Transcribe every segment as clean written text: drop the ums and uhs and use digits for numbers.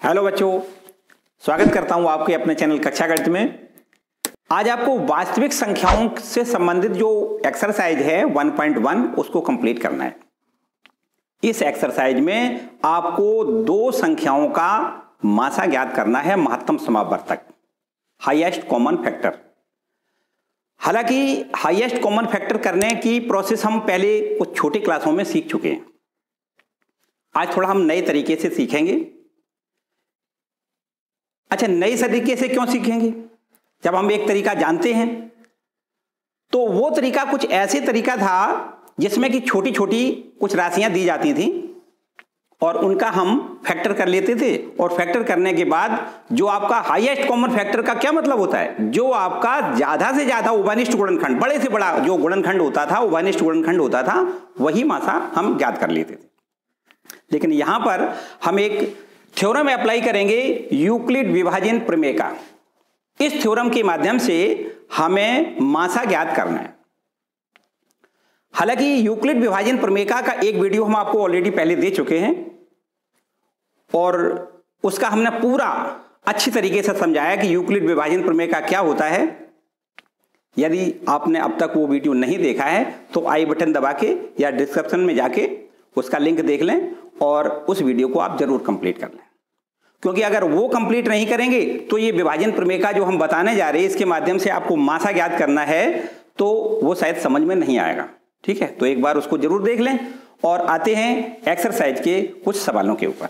Hello बच्चों, स्वागत करता हूं आपके अपने चैनल कक्षा गणित में। आज आपको वास्तविक संख्याओं से संबंधित जो एक्सरसाइज है 1.1 उसको कंप्लीट करना है। इस एक्सरसाइज में आपको दो संख्याओं का मासा ज्ञात करना है, महत्तम समापवर्तक, हाईएस्ट कॉमन फैक्टर। हालांकि हाईएस्ट कॉमन फैक्टर करने की प्रोसेस हम पहले कुछ छोटी क्लासों में सीख चुके हैं। आज थोड़ा हम नए तरीके से सीखेंगे। अच्छा, नए तरीके से क्यों सीखेंगे? जब हम एक तरीका जानते हैं तो वो तरीका कुछ ऐसे तरीका था जिसमें कि छोटी छोटी कुछ राशियां दी जाती थी और उनका हम फैक्टर कर लेते थे। और फैक्टर करने के बाद जो आपका हाईएस्ट कॉमन फैक्टर का क्या मतलब होता है, जो आपका ज्यादा से ज्यादा उभयनिष्ठ गुणनखंड, बड़े से बड़ा जो गुणनखंड होता था, उभयनिष्ठ गुणनखंड होता था, वही मासा हम ज्ञात कर लेते थे। लेकिन यहां पर हम एक थ्योरम अप्लाई करेंगे, यूक्लिड विभाजन प्रमेय का। इस थ्योरम के माध्यम से हमें मासा ज्ञात करना है। हालांकि यूक्लिड विभाजन प्रमेय का एक वीडियो हम आपको ऑलरेडी पहले दे चुके हैं और उसका हमने पूरा अच्छी तरीके से समझाया कि यूक्लिड विभाजन प्रमेय का क्या होता है। यदि आपने अब तक वो वीडियो नहीं देखा है तो आई बटन दबा के या डिस्क्रिप्शन में जाके उसका लिंक देख लें और उस वीडियो को आप जरूर कंप्लीट कर लें, क्योंकि अगर वो कंप्लीट नहीं करेंगे तो ये विभाजन प्रमेय का जो हम बताने जा रहे हैं इसके माध्यम से आपको मासा ज्ञात करना है तो वो शायद समझ में नहीं आएगा। ठीक है, तो एक बार उसको जरूर देख लें और आते हैं एक्सरसाइज के कुछ सवालों के ऊपर।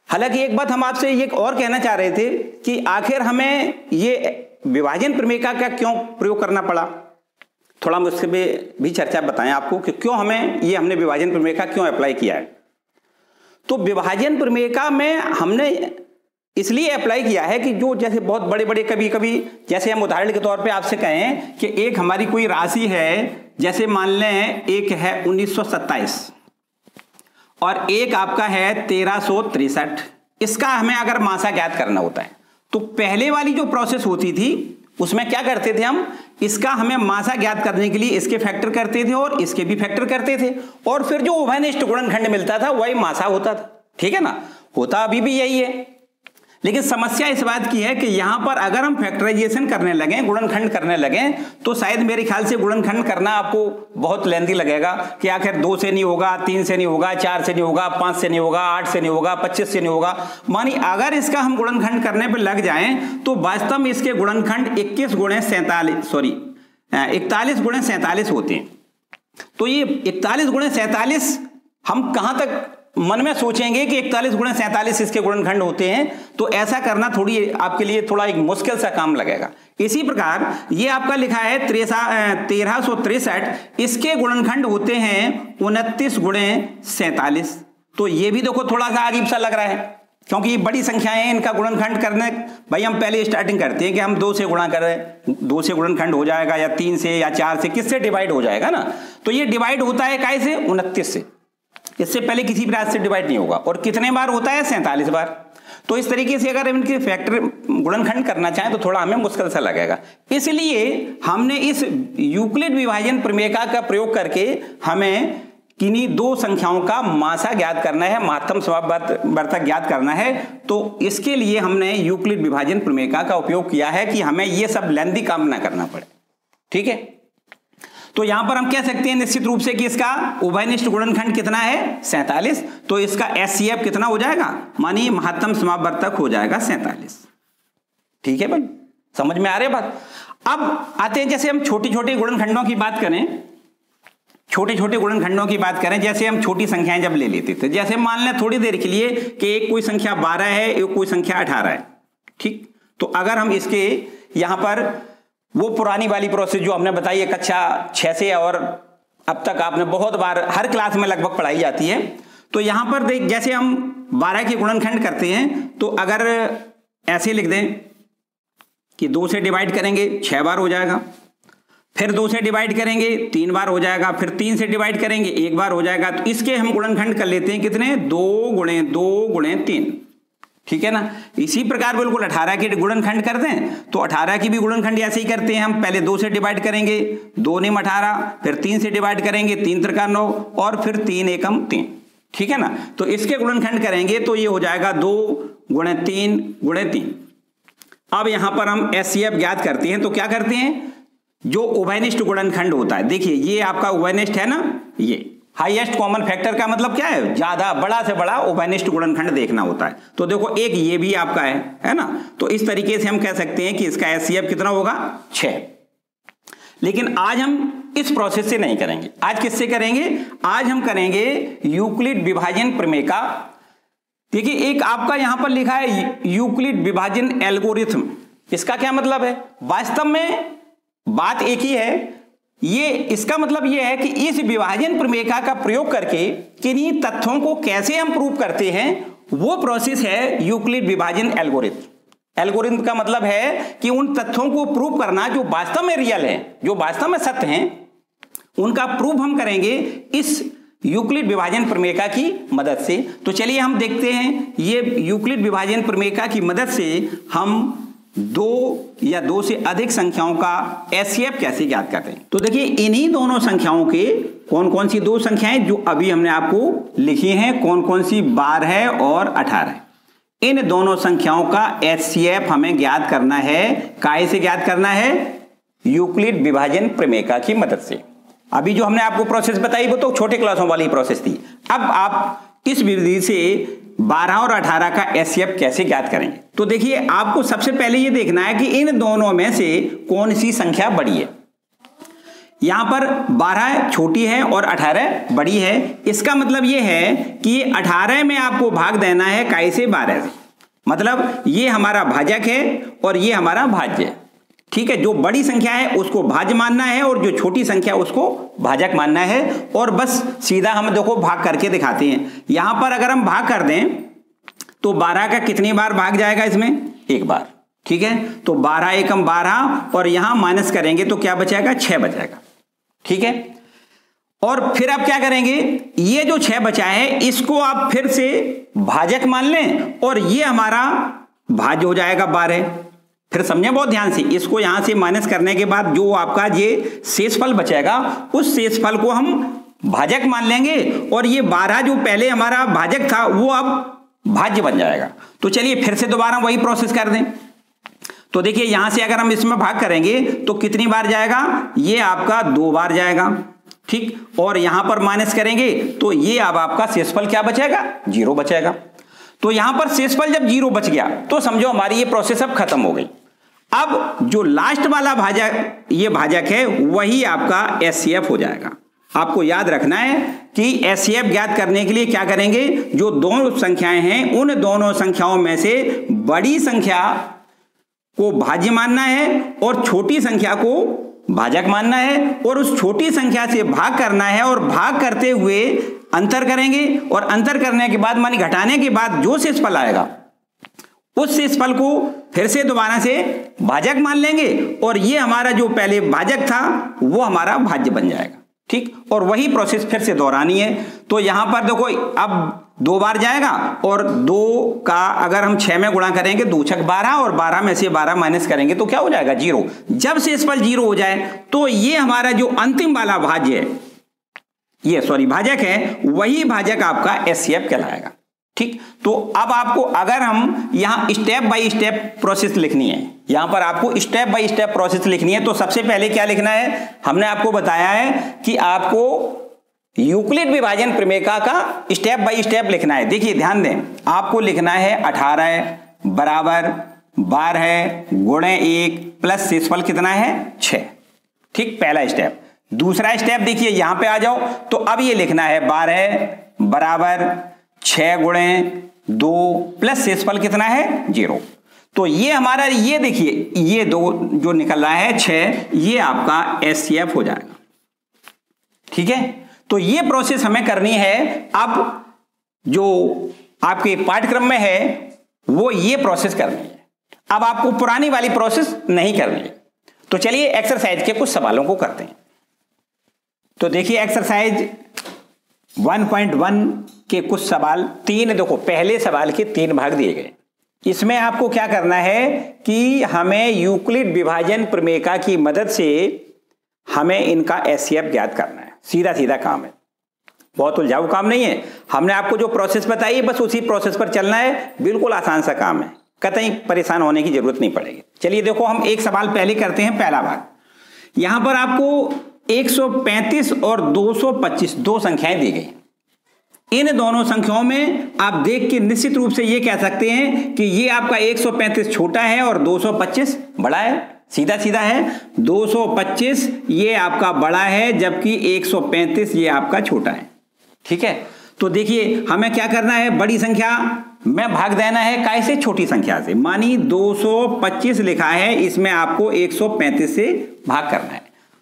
हालांकि एक बात हम आपसे ये और कहना चाह रहे थे कि आखिर हमें ये विभाजन प्रमेय का क्या क्यों प्रयोग करना पड़ा, थोड़ा हम उसके भी चर्चा बताएं आपको कि क्यों हमने विभाजन प्रमेय का क्यों अप्लाई किया है। तो विभाजन प्रमेय का में हमने इसलिए अप्लाई किया है कि जो जैसे बहुत बड़े बड़े कभी जैसे हम उदाहरण के तौर पे आपसे कहें कि एक हमारी कोई राशि है, जैसे मान लें एक है 1927 और एक आपका है 1363, इसका हमें अगर मासा ज्ञात करना होता है तो पहले वाली जो प्रोसेस होती थी उसमें क्या करते थे हम, इसका हमें मासा ज्ञात करने के लिए इसके फैक्टर करते थे और इसके भी फैक्टर करते थे और फिर जो उभयनिष्ठ गुणनखंड मिलता था वही मासा होता था। ठीक है ना, होता अभी भी यही है। लेकिन समस्या इस बात की है कि यहां पर अगर हम फैक्टराइजेशन करने लगे, गुणनखंड करने लगे, तो शायद मेरे ख्याल से गुणनखंड करना आपको बहुत लेंथी लगेगा कि आखिर 2 से नहीं होगा, 3 से नहीं होगा, 4 से नहीं होगा, 5 से नहीं होगा, 8 से नहीं होगा, 25 से नहीं होगा। मानी अगर इसका हम गुणनखंड करने पर लग जाएं तो वास्तव में इसके गुणनखंड 41 गुणे 47 होते हैं। तो ये 41 गुणे 47 हम कहां तक मन में सोचेंगे कि 41 गुणे 47 इसके गुणनखंड होते हैं, तो ऐसा करना थोड़ी आपके लिए थोड़ा एक मुश्किल सा काम लगेगा। इसी प्रकार ये आपका लिखा है 1363, इसके गुणनखंड होते हैं 29 गुणे 47। तो ये भी देखो थोड़ा सा अजीब सा लग रहा है, क्योंकि ये बड़ी संख्याएं हैं, इनका गुणनखंड करने भाई हम पहले स्टार्टिंग करते हैं कि हम 2 से गुणा कर रहे हैं, 2 से गुणनखंड हो जाएगा या 3 से या 4 से, किससे डिवाइड हो जाएगा ना। तो ये डिवाइड होता है काय से, 29 से। इससे पहले किसी भी राशि से डिवाइड नहीं होगा और कितने बार होता है, 47 बार। तो इस तरीके से अगर इनके फैक्टर गुणनखंड करना चाहें तो थोड़ा हमें मुश्किल सा लगेगा। इसलिए हमने इस यूक्लिड विभाजन प्रमेय का प्रयोग करके हमें किन्हीं दो संख्याओं का मासा ज्ञात करना है, महत्तम समापवर्तक ज्ञात करना है। तो इसके लिए हमने यूक्लिड विभाजन प्रमेय का उपयोग किया है कि हमें यह सब लेंथी काम ना करना पड़े। ठीक है, तो यहां पर हम कह सकते हैं निश्चित रूप से कि इसका उभयनिष्ठ गुणनखंड कितना है, 47। तो इसका एचसीएफ कितना हो जाएगा, मानिए महत्तम समापवर्तक हो जाएगा 47। ठीक है भाई, समझ में आ रही है बात। अब आते हैं, जैसे हम छोटी छोटी गुणनखंडों की बात करें, जैसे हम छोटी संख्याएं जब ले लेते थे, जैसे मान लें थोड़ी देर के लिए कि एक कोई संख्या 12 है, एक कोई संख्या 18 है। ठीक, तो अगर हम इसके यहां पर वो पुरानी वाली प्रोसेस जो हमने बताई है कक्षा 6 से और अब तक आपने बहुत बार हर क्लास में लगभग पढ़ाई जाती है, तो यहां पर देख जैसे हम 12 के गुणनखंड करते हैं तो अगर ऐसे लिख दें कि 2 से डिवाइड करेंगे 6 बार हो जाएगा, फिर 2 से डिवाइड करेंगे 3 बार हो जाएगा, फिर 3 से डिवाइड करेंगे 1 बार हो जाएगा। तो इसके हम गुणनखंड कर लेते हैं कितने, 2 गुणे 2 गुणे 3। ठीक है ना। इसी प्रकार बिल्कुल 18 के गुणनखंड करते हैं तो 18 की भी गुणनखंड ऐसे ही करते हैं हम, पहले 2 से डिवाइड करेंगे, 2 निम 18, फिर 3 से डिवाइड करेंगे, 3 त्रिका 9 और फिर 3 एकम 3। ठीक है ना। तो इसके गुणनखंड करेंगे तो ये हो जाएगा 2 गुणे 3 गुणे 3। अब यहां पर हम एचसीएफ ज्ञात करते हैं तो क्या करते हैं, जो उभयनिष्ठ गुणनखंड होता है, देखिए ये आपका उभयनिष्ठ है ना, ये हाईएस्ट कॉमन फैक्टर का मतलब क्या है, ज्यादा बड़ा से बड़ा उभयनिष्ठ गुणनखंड देखना होता है। तो देखो एक ये भी आपका है ना, तो इस तरीके से हम कह सकते हैं कि इसका एचसीएफ कितना होगा 6। लेकिन आज हम इस प्रोसेस से नहीं करेंगे, आज किससे करेंगे, आज हम करेंगे यूक्लिड विभाजन प्रमेय का। देखिए एक आपका यहां पर लिखा है यूक्लिड विभाजन एल्गोरिथम, इसका क्या मतलब है, वास्तव में बात एक ही है, ये इसका मतलब ये है कि इस विभाजन प्रमेय का प्रयोग करके किन्हीं तथ्यों को कैसे हम प्रूव करते हैं, वो प्रोसेस है यूक्लिड विभाजन एल्गोरिथम। एल्गोरिथम का मतलब है कि उन तथ्यों को प्रूव करना जो वास्तव में रियल है, जो वास्तव में सत्य हैं, उनका प्रूफ हम करेंगे इस यूक्लिड विभाजन प्रमेय की मदद से। तो चलिए हम देखते हैं ये यूक्लिड विभाजन प्रमेय की मदद से हम 2 या 2 से अधिक संख्याओं का एचसीएफ कैसे ज्ञात करते हैं। तो देखिए इन्हीं दोनों संख्याओं के कौन कौन सी 2 संख्याएं जो अभी हमने आपको लिखी हैं, कौन कौन सी 12 और 18, इन दोनों संख्याओं का एचसीएफ हमें ज्ञात करना है। काहे से ज्ञात करना है, यूक्लिड विभाजन प्रमेय की मदद से। अभी जो हमने आपको प्रोसेस बताई वो तो छोटे क्लासों वाली प्रोसेस थी, अब आप इस विधि से 12 और 18 का एचसीएफ कैसे ज्ञात करेंगे। तो देखिए आपको सबसे पहले ये देखना है कि इन दोनों में से कौन सी संख्या बड़ी है। यहां पर 12 छोटी है और 18 बड़ी है, इसका मतलब ये है कि 18 में आपको भाग देना है काहे से, 12 से। मतलब ये हमारा भाजक है और ये हमारा भाज्य है, ठीक है। जो बड़ी संख्या है उसको भाज्य मानना है और जो छोटी संख्या उसको भाजक मानना है, और बस सीधा हम देखो भाग करके दिखाते हैं। यहां पर अगर हम भाग कर दें तो 12 का कितनी बार भाग जाएगा, इसमें 1 बार, ठीक है। तो 12 एकम 12 और यहां माइनस करेंगे तो क्या बचेगा, 6 बचेगा, ठीक है। और फिर आप क्या करेंगे, ये जो 6 बचा है इसको आप फिर से भाजक मान लें और ये हमारा भाज्य हो जाएगा 12। फिर समझे बहुत ध्यान से, इसको यहां से माइनस करने के बाद जो आपका ये शेषफल बचेगा उस शेषफल को हम भाजक मान लेंगे और ये 12 जो पहले हमारा भाजक था वो अब भाज्य बन जाएगा। तो चलिए फिर से दोबारा वही प्रोसेस कर दें। तो देखिए यहां से अगर हम इसमें भाग करेंगे तो कितनी बार जाएगा, ये आपका 2 बार जाएगा, ठीक। और यहां पर माइनस करेंगे तो ये अब आपका शेषफल क्या बचेगा, 0 बचेगा। तो यहां पर शेषफल जब 0 बच गया तो समझो हमारी ये प्रोसेस अब खत्म हो गई। अब जो लास्ट वाला भाजक, ये भाजक है, वही आपका एचसीएफ हो जाएगा। आपको याद रखना है कि एचसीएफ ज्ञात करने के लिए क्या करेंगे, जो दोनों संख्याएं हैं उन दोनों संख्याओं में से बड़ी संख्या को भाज्य मानना है और छोटी संख्या को भाजक मानना है, और उस छोटी संख्या से भाग करना है और भाग करते हुए अंतर करेंगे, और अंतर करने के बाद मानी घटाने के बाद जो शेषफल आएगा उस शेषफल को फिर से दोबारा से भाजक मान लेंगे और ये हमारा जो पहले भाजक था वो हमारा भाज्य बन जाएगा, ठीक। और वही प्रोसेस फिर से दोहरानी है। तो यहां पर देखो अब 2 बार जाएगा और 2 का अगर हम 6 में गुणा करेंगे 2 छक 12 और 12 में से 12 माइनस करेंगे तो क्या हो जाएगा, 0। जब शेषफल 0 हो जाए तो ये हमारा जो अंतिम वाला भाज्य है, ये भाजक है, वही भाजक आपका एचसीएफ कहलाएगा, ठीक। तो अब आपको अगर हम यहां स्टेप बाय स्टेप प्रोसेस लिखनी है, यहां पर आपको स्टेप बाय स्टेप प्रोसेस लिखनी है, तो सबसे पहले क्या लिखना है, हमने आपको बताया है कि आपको यूक्लिड विभाजन प्रमेय का स्टेप बाय स्टेप लिखना है। देखिए ध्यान दें, आपको लिखना है 18 बराबर 12 गुणे 1 प्लस शेषफल कितना है, 6, ठीक, पहला स्टेप। दूसरा स्टेप देखिए यहां पे आ जाओ, तो अब ये लिखना है 12 बराबर 6 गुणे 2 प्लस शेषफल कितना है, 0। तो ये हमारा, ये देखिए ये 2 जो निकल रहा है 6, ये आपका एचसीएफ हो जाएगा, ठीक है। तो ये प्रोसेस हमें करनी है। अब जो आपके पाठ्यक्रम में है वो ये प्रोसेस करनी है, अब आपको पुरानी वाली प्रोसेस नहीं करनी है। तो चलिए एक्सरसाइज के कुछ सवालों को करते हैं। तो देखिए एक्सरसाइज 1.1 के कुछ सवाल, 3 देखो, पहले सवाल के 3 भाग दिए गए। इसमें आपको क्या करना है कि हमें यूक्लिड विभाजन प्रमेय की मदद से हमें इनका एचसीएफ ज्ञात करना है, सीधा सीधा काम है। बहुत उलझाऊ काम नहीं है, हमने आपको जो प्रोसेस बताई है बस उसी प्रोसेस पर चलना है, बिल्कुल आसान सा काम है, कतई परेशान होने की जरूरत नहीं पड़ेगी। चलिए देखो हम एक सवाल पहले करते हैं। पहला भाग, यहां पर आपको 135 और 225 दो संख्याएं दी गई। इन दोनों संख्याओं में आप देख के निश्चित रूप से ये कह सकते हैं कि ये आपका 135 छोटा है और 225 बड़ा है। सीधा सीधा है, 225 ये आपका बड़ा है जबकि 135 ये आपका छोटा है। ठीक है, तो देखिए हमें क्या करना है, बड़ी संख्या में भाग देना है कैसे, छोटी संख्या से। मानी 225 लिखा है, इसमें आपको 135 से भाग करना है।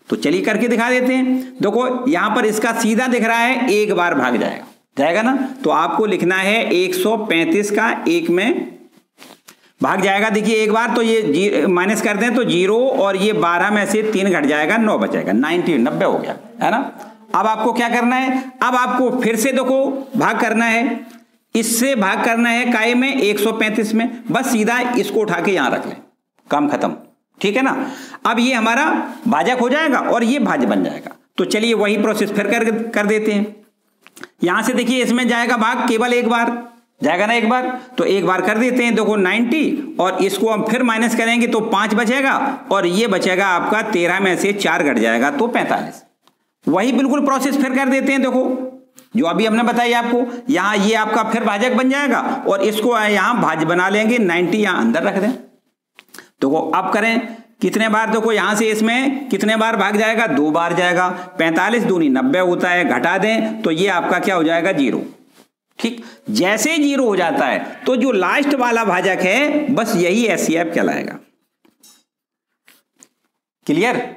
तो चलिए करके दिखा देते हैं। देखो यहां पर इसका सीधा दिख रहा है, एक बार भाग जाएगा ना, तो आपको लिखना है 135 का एक में भाग जाएगा। देखिए एक बार तो ये माइनस कर दें तो 0 और ये 12 में से 3 घट जाएगा, 9 बचेगा, 90 हो गया, है ना। अब आपको क्या करना है, अब आपको फिर से देखो भाग करना है, इससे भाग करना है काय में, 135 में। बस सीधा इसको उठा के यहां रख लें, काम खत्म। ठीक है ना। अब ये हमारा भाजक हो जाएगा और ये भाज्य बन जाएगा। तो चलिए वही प्रोसेस फिर कर देते हैं। यहां से देखिए इसमें जाएगा भाग केवल एक बार, जाएगा ना एक बार, तो एक बार कर देते हैं। देखो 90 और इसको हम फिर माइनस करेंगे तो 5 बचेगा और ये बचेगा आपका 13 में से 4 घट जाएगा तो 45। वही बिल्कुल प्रोसेस फिर कर देते हैं। देखो जो अभी हमने बताया आपको, यहां ये आपका फिर भाजक बन जाएगा और इसको यहां भाज्य बना लेंगे, 90 यहां अंदर रख दें। देखो अब करें कितने बार, देखो यहां से इसमें कितने बार भाग जाएगा, 2 बार जाएगा। 45 दूनी 90 होता है, घटा दें तो ये आपका क्या हो जाएगा, 0। ठीक, जैसे 0 हो जाता है तो जो लास्ट वाला भाजक है बस यही एचसीएफ कहलाएगा। क्लियर,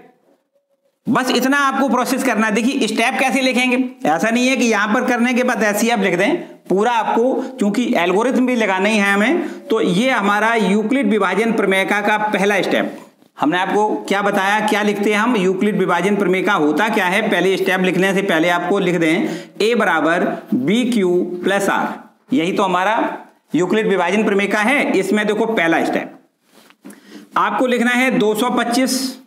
बस इतना आपको प्रोसेस करना है। देखिए स्टेप कैसे लिखेंगे, ऐसा नहीं है कि यहां पर करने के बाद एचसीएफ लिख दें, पूरा आपको चूंकि एल्गोरिथम भी लगाना ही है हमें। तो ये हमारा यूक्लिड विभाजन प्रमेयिका का पहला स्टेप। हमने आपको क्या बताया, क्या लिखते हैं हम, यूक्लिड विभाजन प्रमेयिका होता क्या है। पहले स्टेप लिखने से पहले आपको लिख दें a बराबर BQ प्लस R, यही तो हमारा यूक्लिड विभाजन प्रमेयिका है। इसमें देखो पहला स्टेप आपको लिखना है 225,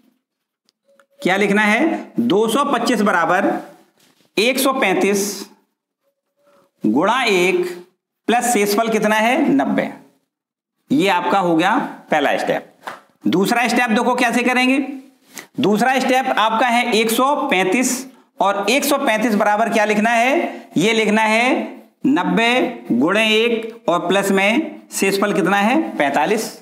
क्या लिखना है, 225 बराबर 135 गुणा 1 प्लस शेषफल कितना है, 90। ये आपका हो गया पहला स्टेप। दूसरा स्टेप देखो कैसे करेंगे। दूसरा स्टेप आपका है 135 और 135 बराबर क्या लिखना है, ये लिखना है 90 गुणे 1 और प्लस में शेषफल कितना है, 45,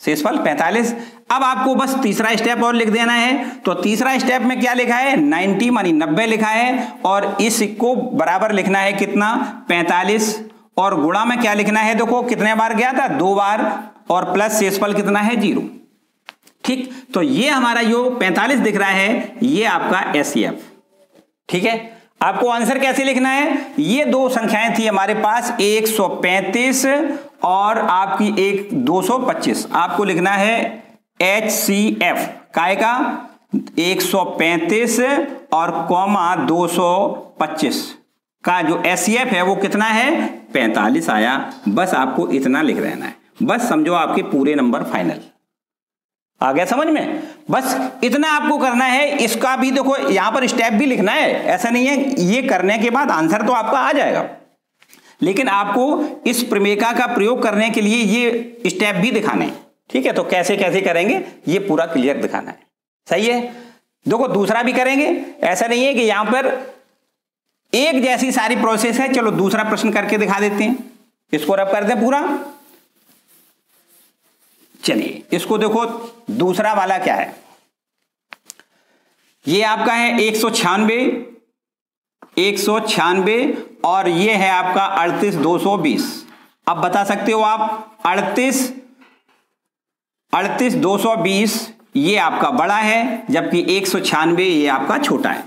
शेषफल 45। अब आपको बस तीसरा स्टेप और लिख देना है। तो तीसरा स्टेप में क्या लिखा है, 90 मानी 90 लिखा है और इसको बराबर लिखना है कितना, 45 और गुणा में क्या लिखना है, देखो कितने बार गया था, 2 बार और प्लस शेषफल कितना है, 0। ठीक, तो ये हमारा जो 45 दिख रहा है ये आपका एचसीएफ। ठीक है, आपको आंसर कैसे लिखना है, ये दो संख्याएं थी हमारे पास, 135 और आपकी एक 225। आपको लिखना है एचसीएफ काय का, 135 और कॉमा 225 का जो एचसीएफ है वो कितना है, 45 आया। बस आपको इतना लिख देना है, बस समझो आपके पूरे नंबर फाइनल आ गया समझ में। बस इतना आपको करना है। इसका भी देखो यहां पर स्टेप भी लिखना है, ऐसा नहीं है, ये करने के बाद आंसर तो आपका आ जाएगा, लेकिन आपको इस प्रमेयिका का प्रयोग करने के लिए ये स्टेप भी दिखाने हैं। ठीक है, तो कैसे कैसे करेंगे ये पूरा क्लियर दिखाना है। सही है, देखो दूसरा भी करेंगे, ऐसा नहीं है कि यहां पर एक जैसी सारी प्रोसेस है। चलो दूसरा प्रश्न करके दिखा देते हैं, इसको रब कर दें पूरा। चलिए इसको देखो, दूसरा वाला क्या है, ये आपका है 196 और ये है आपका 38220। अब बता सकते हो आप 38220 ये आपका बड़ा है जबकि 196 ये आपका छोटा है।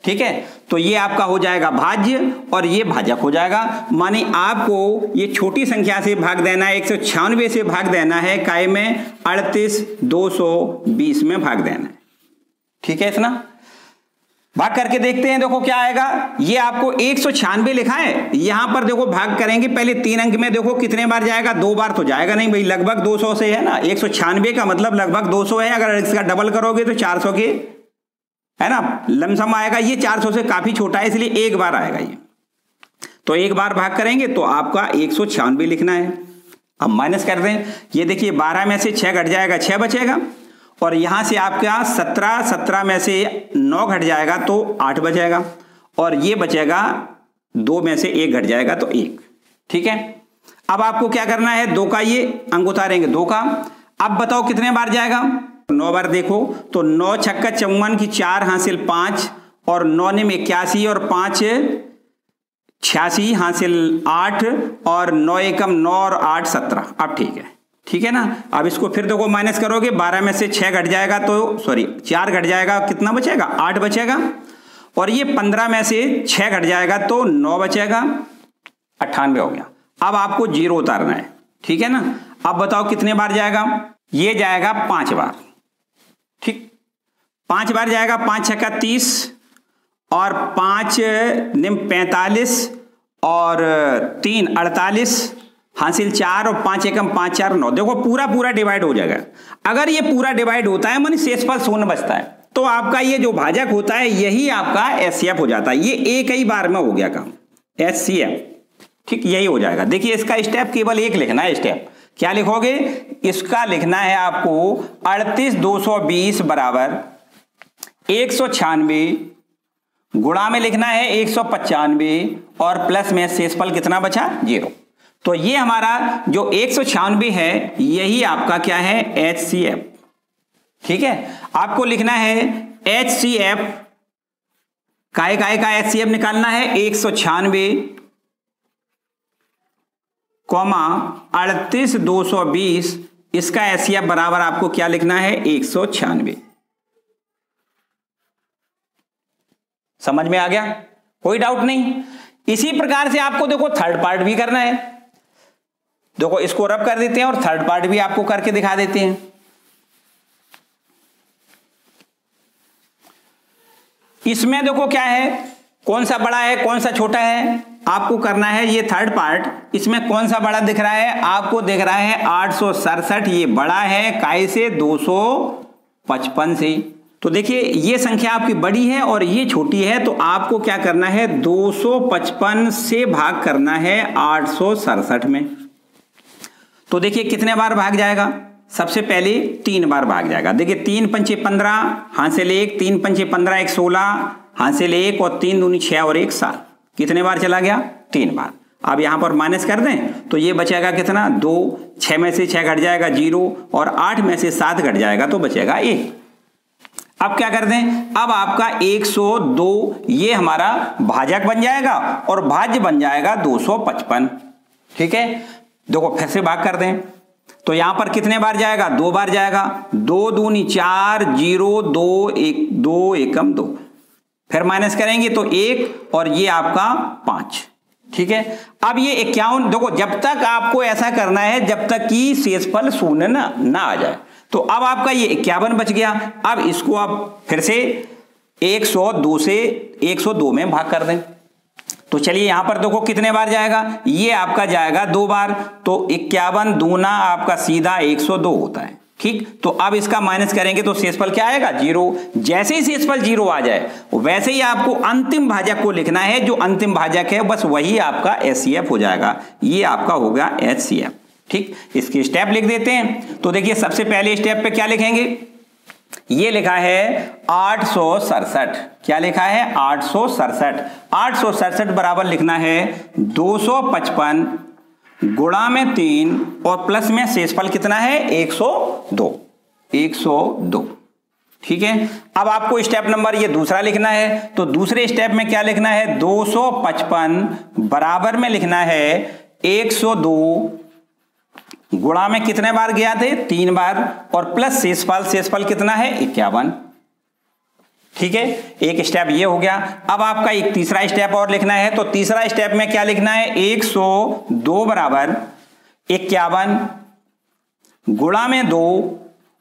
ठीक है, तो ये आपका हो जाएगा भाज्य और ये भाजक हो जाएगा। माने आपको ये छोटी संख्या से भाग देना है, 196 से भाग देना है, काय में 38220 में भाग देना है। ठीक है, इतना भाग करके देखते हैं, देखो क्या आएगा। ये आपको 196 लिखा है, यहां पर देखो भाग करेंगे पहले 3 अंक में, देखो कितने बार जाएगा, 2 बार तो जाएगा नहीं भाई, लगभग 200 से है ना। 196 का मतलब लगभग 200 है, अगर इसका डबल करोगे तो 400 के है ना लमसम आएगा। ये 400 से काफी छोटा है इसलिए एक बार आएगा ये। तो एक बार भाग करेंगे तो आपका 196 लिखना है। अब माइनस कर दें, ये देखिए 12 में से 6 घट जाएगा, 6 बचेगा, और यहां से आपका 17 में से 9 घट जाएगा तो 8 बचेगा, और ये बचेगा 2 में से 1 घट जाएगा तो 1। ठीक है, अब आपको क्या करना है, 2 का ये अंक उतारेंगे 2 का। अब बताओ कितने बार जाएगा, 9 बार। देखो तो 9 छक्का 54 की 4 हासिल 5, और 9 ने 81, और 5 86 हासिल 8, और 9 एकम 9 और 8 17। अब ठीक है ना। अब इसको फिर देखो माइनस करोगे, 12 में से 6 घट जाएगा तो 4 घट जाएगा, कितना बचेगा, 8 बचेगा, और ये 15 में से 6 घट जाएगा तो 9 बचेगा, 98 हो गया। अब आपको 0 उतारना है। ठीक है ना। अब बताओ कितने बार जाएगा, ये जाएगा 5 बार। ठीक, 5 बार जाएगा, 5 छक्का 30, और 5 निम 45, और 3 48 हासिल 4, और 5 एकम 5 4 9। देखो पूरा डिवाइड हो जाएगा। अगर ये पूरा डिवाइड होता है मानी शेषफल शून्य बचता है, तो आपका ये जो भाजक होता है यही आपका एचसीएफ हो जाता है। ये एक ही बार में हो गया काम, एचसीएफ। ठीक, यही हो जाएगा। देखिए इसका स्टेप केवल एक लिखना है। स्टेप क्या लिखोगे, इसका लिखना है आपको 38220 बराबर 196, गुणा में लिखना है 195, और प्लस में शेषफल कितना बचा, 0। तो ये हमारा जो 196 है यही आपका क्या है, एचसीएफ। ठीक है, आपको लिखना है एचसीएफ, काय का एचसीएफ निकालना है 196, 38220, इसका एचसीएफ बराबर आपको क्या लिखना है, 196। समझ में आ गया, कोई डाउट नहीं। इसी प्रकार से आपको देखो थर्ड पार्ट भी करना है। देखो इसको रब कर देते हैं और थर्ड पार्ट भी आपको करके दिखा देते हैं। इसमें देखो क्या है, कौन सा बड़ा है कौन सा छोटा है आपको करना है। ये थर्ड पार्ट, इसमें कौन सा बड़ा दिख रहा है, आपको दिख रहा है 867, ये बड़ा है काय से, 255 से। तो देखिए ये संख्या आपकी बड़ी है और ये छोटी है, तो आपको क्या करना है, 255 से भाग करना है 867 में। तो देखिए कितने बार भाग जाएगा, सबसे पहले 3 बार भाग जाएगा। देखिए 3 पंचे 15 हासिल 1, 3 पंचे 15 1 16 हासिल 1, और 3 दूनी 6 और 1 7। कितने बार चला गया, 3 बार। अब यहां पर माइनस कर दें तो ये बचेगा कितना, 2, 6 में से 6 घट जाएगा 0, और 8 में से 7 घट जाएगा तो बचेगा 1। अब क्या कर दें, अब आपका 102 ये हमारा भाजक बन जाएगा और भाज्य बन जाएगा 255। ठीक है, देखो फिर से भाग कर दें तो यहां पर कितने बार जाएगा, 2 बार जाएगा। 2 दूनी 4, 0 2 1 2 एकम 2, फिर माइनस करेंगे तो 1, और ये आपका 5। ठीक है, अब ये 51, देखो जब तक आपको ऐसा करना है जब तक कि शेषफल शून्य ना आ जाए। तो अब आपका ये 51 बच गया। अब इसको आप फिर से 102 से 102 में भाग कर दें तो चलिए यहां पर देखो कितने बार जाएगा, ये आपका जाएगा 2 बार। तो 51 दूना आपका सीधा 102 होता है। ठीक, तो अब इसका माइनस करेंगे तो शेषफल क्या आएगा, 0। जैसे ही शेषफल 0 आ जाए वैसे ही आपको अंतिम भाजक को लिखना है, जो अंतिम भाजक है बस वही आपका एचसीएफ हो जाएगा। ये आपका होगा एचसीएफ। ठीक, इसके स्टेप लिख देते हैं। तो देखिए सबसे पहले स्टेप पे क्या लिखेंगे, ये लिखा है 867। क्या लिखा है, 867। 867 बराबर लिखना है 255 गुणा में 3 और प्लस में शेषफल कितना है, 102। 102। ठीक है, अब आपको स्टेप नंबर ये दूसरा लिखना है। तो दूसरे स्टेप में क्या लिखना है, 255 बराबर में लिखना है 102 गुणा में कितने बार गया थे, 3 बार, और प्लस शेषफल कितना है, 51। ठीक है, एक स्टेप ये हो गया। अब आपका एक तीसरा स्टेप और लिखना है। तो तीसरा स्टेप में क्या लिखना है, 102 बराबर 51 गुणा में 2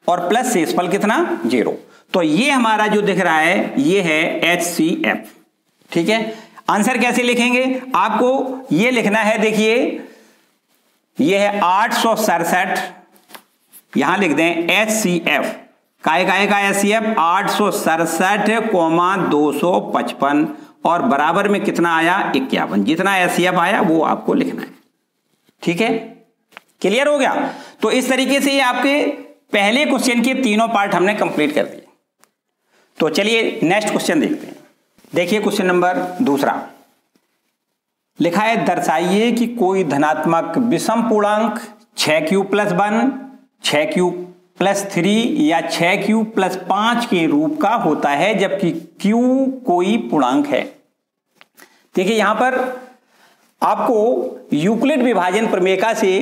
और प्लस शेषफल कितना, 0। तो ये हमारा जो दिख रहा है ये है एचसीएफ। ठीक है, आंसर कैसे लिखेंगे, आपको ये लिखना है, देखिए ये है 867, यहां लिख दें एचसीएफ। काय का एचसीएफ 867, 255, और बराबर में कितना आया 51। जितना एचसीएफ आया वो आपको लिखना है। ठीक है, क्लियर हो गया। तो इस तरीके से ये आपके पहले क्वेश्चन के तीनों पार्ट हमने कंप्लीट कर दिए। तो चलिए नेक्स्ट क्वेश्चन देखते हैं। देखिए क्वेश्चन नंबर दूसरा लिखा है, दर्शाइए कि कोई धनात्मक विषम पूर्णांक 6q+1, 6q+3 या 6q+5 के रूप का होता है जबकि q कोई पूर्णांक है। देखिए यहां पर आपको यूक्लिड विभाजन प्रमेय से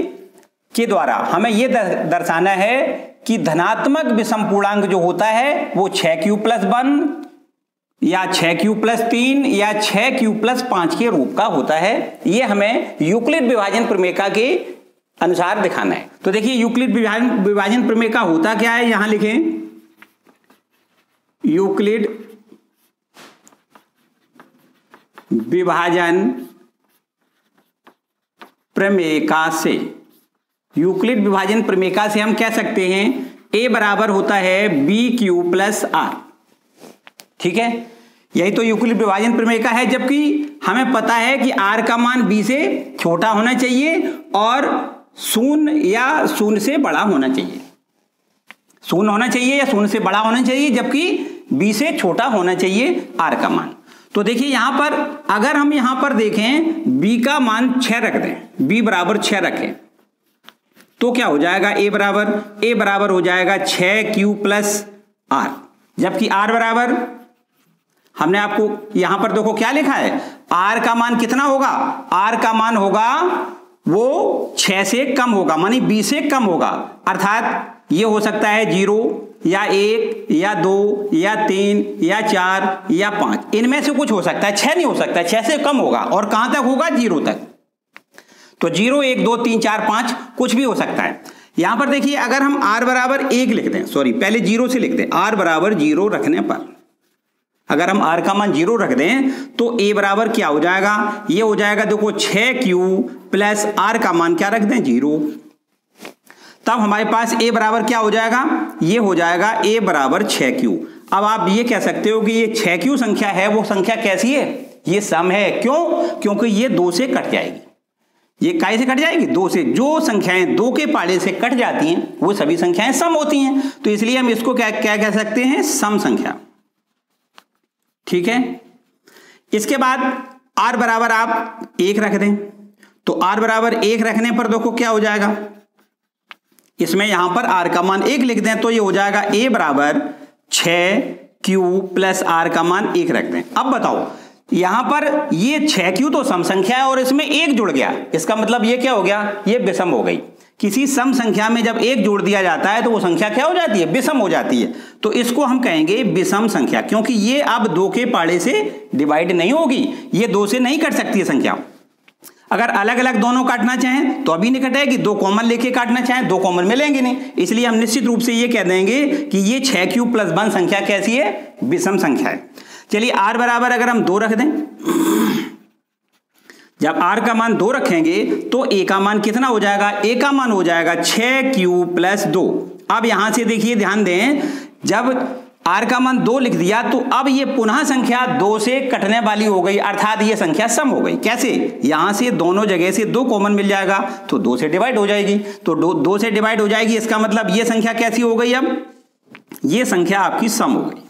के द्वारा हमें यह दर्शाना है कि धनात्मक विषम पूर्णांक जो होता है वो 6q+1 या 6q+3 या 6q+5 के रूप का होता है। यह हमें यूक्लिड विभाजन प्रमेय के अनुसार दिखाना है। तो देखिए यूक्लिड विभाजन प्रमेय का होता क्या है, यहां लिखें यूक्लिड विभाजन प्रमेय से, यूक्लिड विभाजन प्रमेय से हम कह सकते हैं a बराबर होता है BQ+R। ठीक है, यही तो यूक्लिड विभाजन प्रमेय का है, जबकि हमें पता है कि r का मान b से छोटा होना चाहिए और शून्य से बड़ा होना चाहिए। शून्य होना चाहिए या शून्य से बड़ा होना चाहिए, जबकि b से छोटा होना चाहिए r का मान। तो देखिए यहां पर अगर हम यहां पर देखें b का मान 6 रख दें, b बराबर 6 रखें तो क्या हो जाएगा, a बराबर हो जाएगा 6q+r, जबकि r बराबर हमने आपको यहां पर देखो क्या लिखा है, r का मान कितना होगा, r का मान होगा वो 6 से कम होगा, मानी b से कम होगा। अर्थात ये हो सकता है 0 या 1 या 2 या 3 या 4 या 5, इनमें से कुछ हो सकता है, 6 नहीं हो सकता, 6 से कम होगा। और कहां तक होगा, 0 तक। तो 0 1 2 3 4 5 कुछ भी हो सकता है। यहां पर देखिए अगर हम r बराबर 1 लिख दें, सॉरी पहले 0 से लिख दें, r बराबर 0 रखने पर अगर हम r का मान 0 रख दें तो a बराबर क्या हो जाएगा, ये हो जाएगा देखो 6q+r का मान क्या रख दें 0, तब हमारे पास a बराबर क्या हो जाएगा, ये हो जाएगा a बराबर 6q। अब आप ये कह सकते हो कि ये 6q संख्या है, वो संख्या कैसी है, ये सम है। क्यों, क्योंकि ये 2 से कट जाएगी। ये काय से कट जाएगी, 2 से। जो संख्याएं 2 के पाड़े से कट जाती हैं वो सभी संख्याएं सम होती हैं, तो इसलिए हम इसको क्या कह सकते हैं, सम संख्या। ठीक है, इसके बाद r बराबर आप 1 रख दें, तो r बराबर 1 रखने पर देखो क्या हो जाएगा, इसमें यहां पर r का मान 1 लिख दें तो ये हो जाएगा a बराबर 6q+r का मान 1 रख दें। अब बताओ यहां पर ये 6q तो सम संख्या है और इसमें 1 जुड़ गया, इसका मतलब ये क्या हो गया, ये विषम हो गई। किसी सम संख्या में जब 1 जोड़ दिया जाता है तो वो संख्या क्या हो जाती है, विषम हो जाती है। तो इसको हम कहेंगे विषम संख्या, क्योंकि ये अब 2 के पाड़े से डिवाइड नहीं होगी, ये 2 से नहीं कट सकती है संख्या। अगर अलग अलग दोनों काटना चाहें तो अभी नहीं कटेगी, 2 कॉमन लेके काटना चाहें 2 कॉमन मिलेंगे नहीं, इसलिए हम निश्चित रूप से ये कह देंगे कि ये 6q+1 संख्या कैसी है, विषम संख्या है। चलिए r बराबर अगर हम 2 रख दें, जब r का मान 2 रखेंगे तो a का मान कितना हो जाएगा, a का मान हो जाएगा 6q+2। अब यहां से देखिए ध्यान दें, जब r का मान 2 लिख दिया तो अब ये पुनः संख्या 2 से कटने वाली हो गई, अर्थात ये संख्या सम हो गई। कैसे, यहां से दोनों जगह से 2 कॉमन मिल जाएगा तो 2 से डिवाइड हो जाएगी, तो 2 से डिवाइड हो जाएगी, इसका मतलब ये संख्या कैसी हो गई, अब ये संख्या आपकी सम हो गई।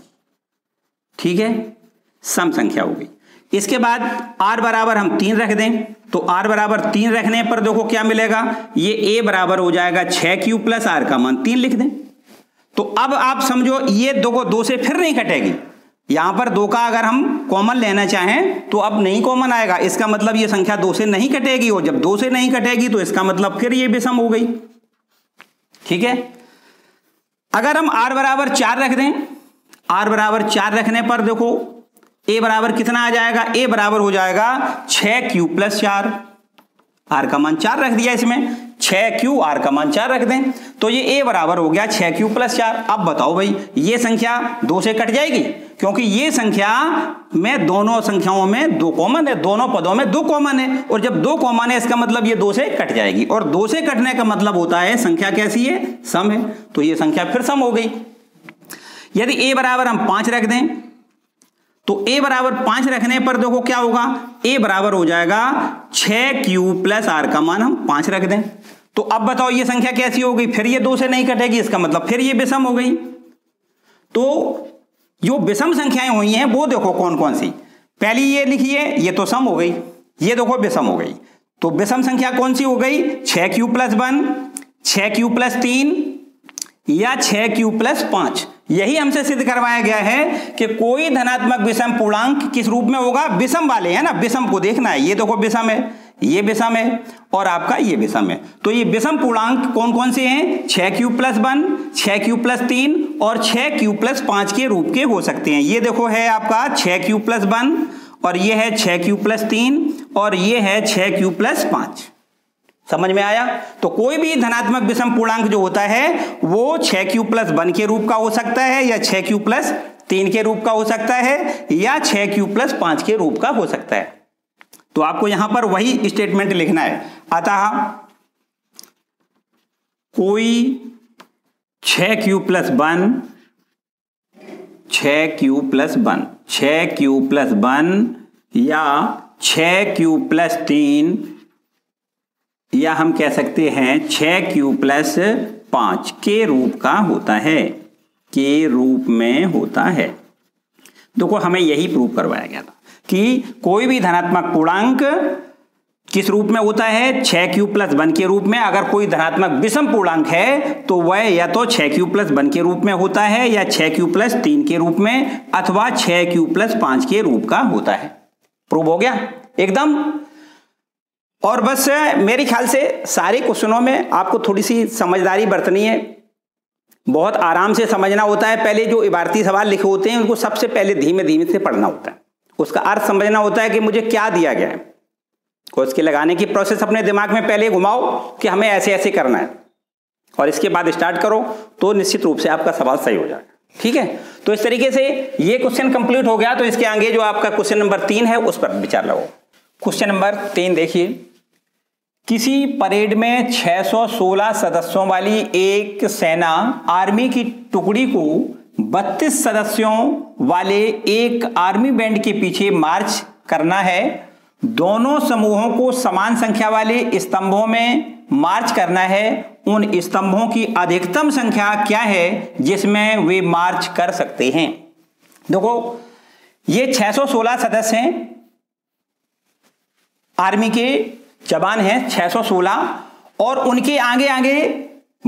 ठीक है, सम संख्या हो गई। इसके बाद r बराबर हम 3 रख दें, तो r बराबर 3 रखने पर देखो क्या मिलेगा, ये a बराबर हो जाएगा 6q+r का मान 3 लिख दें। तो अब आप समझो ये 2 को 2 से फिर नहीं कटेगी, यहां पर 2 का अगर हम कॉमन लेना चाहें तो अब नहीं कॉमन आएगा, इसका मतलब ये संख्या 2 से नहीं कटेगी, और जब 2 से नहीं कटेगी तो इसका मतलब फिर ये विषम हो गई। ठीक है, अगर हम r बराबर 4 रख दें, r बराबर 4 रखने पर देखो a बराबर कितना आ जाएगा, a बराबर हो जाएगा 6q+4, r का मान 4 रख दिया, इसमें 6q r का मान 4 रख दें तो ये a बराबर हो गया 6q+4। अब बताओ भाई ये संख्या 2 से कट जाएगी, क्योंकि ये संख्या में दोनों संख्याओं में 2 कॉमन है, दोनों पदों में 2 कॉमन है, और जब 2 कॉमन है इसका मतलब ये 2 से कट जाएगी, और 2 से कटने का मतलब होता है संख्या कैसी है, सम है, तो ये संख्या फिर सम हो गई। यदि a बराबर हम 5 रख दें तो a बराबर 5 रखने पर देखो क्या होगा, a बराबर हो जाएगा 6q प्लस r का मान हम 5 रख दें। तो अब बताओ ये संख्या कैसी हो गई, फिर ये 2 से नहीं कटेगी, इसका मतलब फिर ये विषम हो गई। तो जो विषम संख्याएं हुई हैं वो देखो कौन कौन सी, पहली ये लिखिए, ये तो सम हो गई, ये देखो विषम हो गई। तो विषम संख्या कौन सी हो गई, 6q प्लस 1, 6q प्लस 3 या 6q प्लस 5। यही हमसे सिद्ध करवाया गया है कि कोई धनात्मक विषम पूर्णांक किस रूप में होगा, विषम वाले है ना, विषम को देखना है। ये देखो विषम है, ये विषम है और आपका ये विषम है। तो ये विषम पूर्णांक कौन कौन से हैं, 6q प्लस 1, 6q प्लस 3 और 6q प्लस 5 के रूप के हो सकते हैं। ये देखो है आपका 6q प्लस 1 और ये है 6q प्लस 3 और ये है 6q प्लस 5। समझ में आया। तो कोई भी धनात्मक विषम पूर्णांक जो होता है वो 6q प्लस 1 के रूप का हो सकता है या 6q प्लस 3 के रूप का हो सकता है या 6q प्लस 5 के रूप का हो सकता है। तो आपको यहां पर वही स्टेटमेंट लिखना है, अतः कोई 6q plus 1, 6q plus 1, 6q plus 1 या 6q प्लस 3 या हम कह सकते हैं 6q प्लस 5 के रूप का होता है, के रूप में होता है। देखो हमें यही प्रूव करवाया गया था कि कोई भी धनात्मक पूर्णांक किस रूप में होता है, 6q प्लस 1 के रूप में। अगर कोई धनात्मक विषम पूर्णांक है तो वह या तो 6q प्लस 1 के रूप में होता है या 6q प्लस 3 के रूप में अथवा 6q प्लस 5 के रूप का होता है। प्रूव हो गया एकदम। और बस मेरे ख्याल से सारे क्वेश्चनों में आपको थोड़ी सी समझदारी बरतनी है, बहुत आराम से समझना होता है। पहले जो इबारती सवाल लिखे होते हैं उनको सबसे पहले धीमे धीमे से पढ़ना होता है, उसका अर्थ समझना होता है कि मुझे क्या दिया गया है, और इसके लगाने की प्रोसेस अपने दिमाग में पहले घुमाओ कि हमें ऐसे ऐसे करना है और इसके बाद स्टार्ट करो तो निश्चित रूप से आपका सवाल सही हो जाएगा। ठीक है, तो इस तरीके से ये क्वेश्चन कंप्लीट हो गया। तो इसके आगे जो आपका क्वेश्चन नंबर 3 है उस पर विचार लगाओ। क्वेश्चन नंबर 3 देखिए, किसी परेड में 616 सदस्यों वाली एक सेना आर्मी की टुकड़ी को 32 सदस्यों वाले एक आर्मी बैंड के पीछे मार्च करना है। दोनों समूहों को समान संख्या वाले स्तंभों में मार्च करना है। उन स्तंभों की अधिकतम संख्या क्या है जिसमें वे मार्च कर सकते हैं। देखो ये 616 सदस्य हैं, आर्मी के जवान हैं 616 और उनके आगे आगे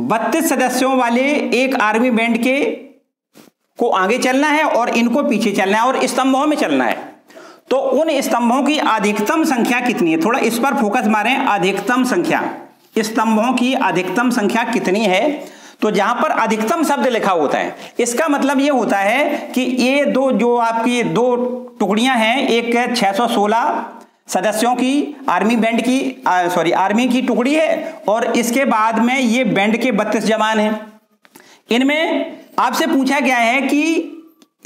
32 सदस्यों वाले एक आर्मी बैंड के को आगे चलना है और इनको पीछे चलना है और स्तंभों में चलना है। तो उन स्तंभों की अधिकतम संख्या कितनी है, थोड़ा इस पर फोकस मारें। अधिकतम संख्या, स्तंभों की अधिकतम संख्या कितनी है। तो जहां पर अधिकतम शब्द लिखा होता है इसका मतलब यह होता है कि ये दो जो आपकी दो टुकड़ियां हैं, एक 616 सदस्यों की आर्मी बैंड की आर्मी की टुकड़ी है और इसके बाद में ये बैंड के 32 जवान हैं। इनमें आपसे पूछा गया है कि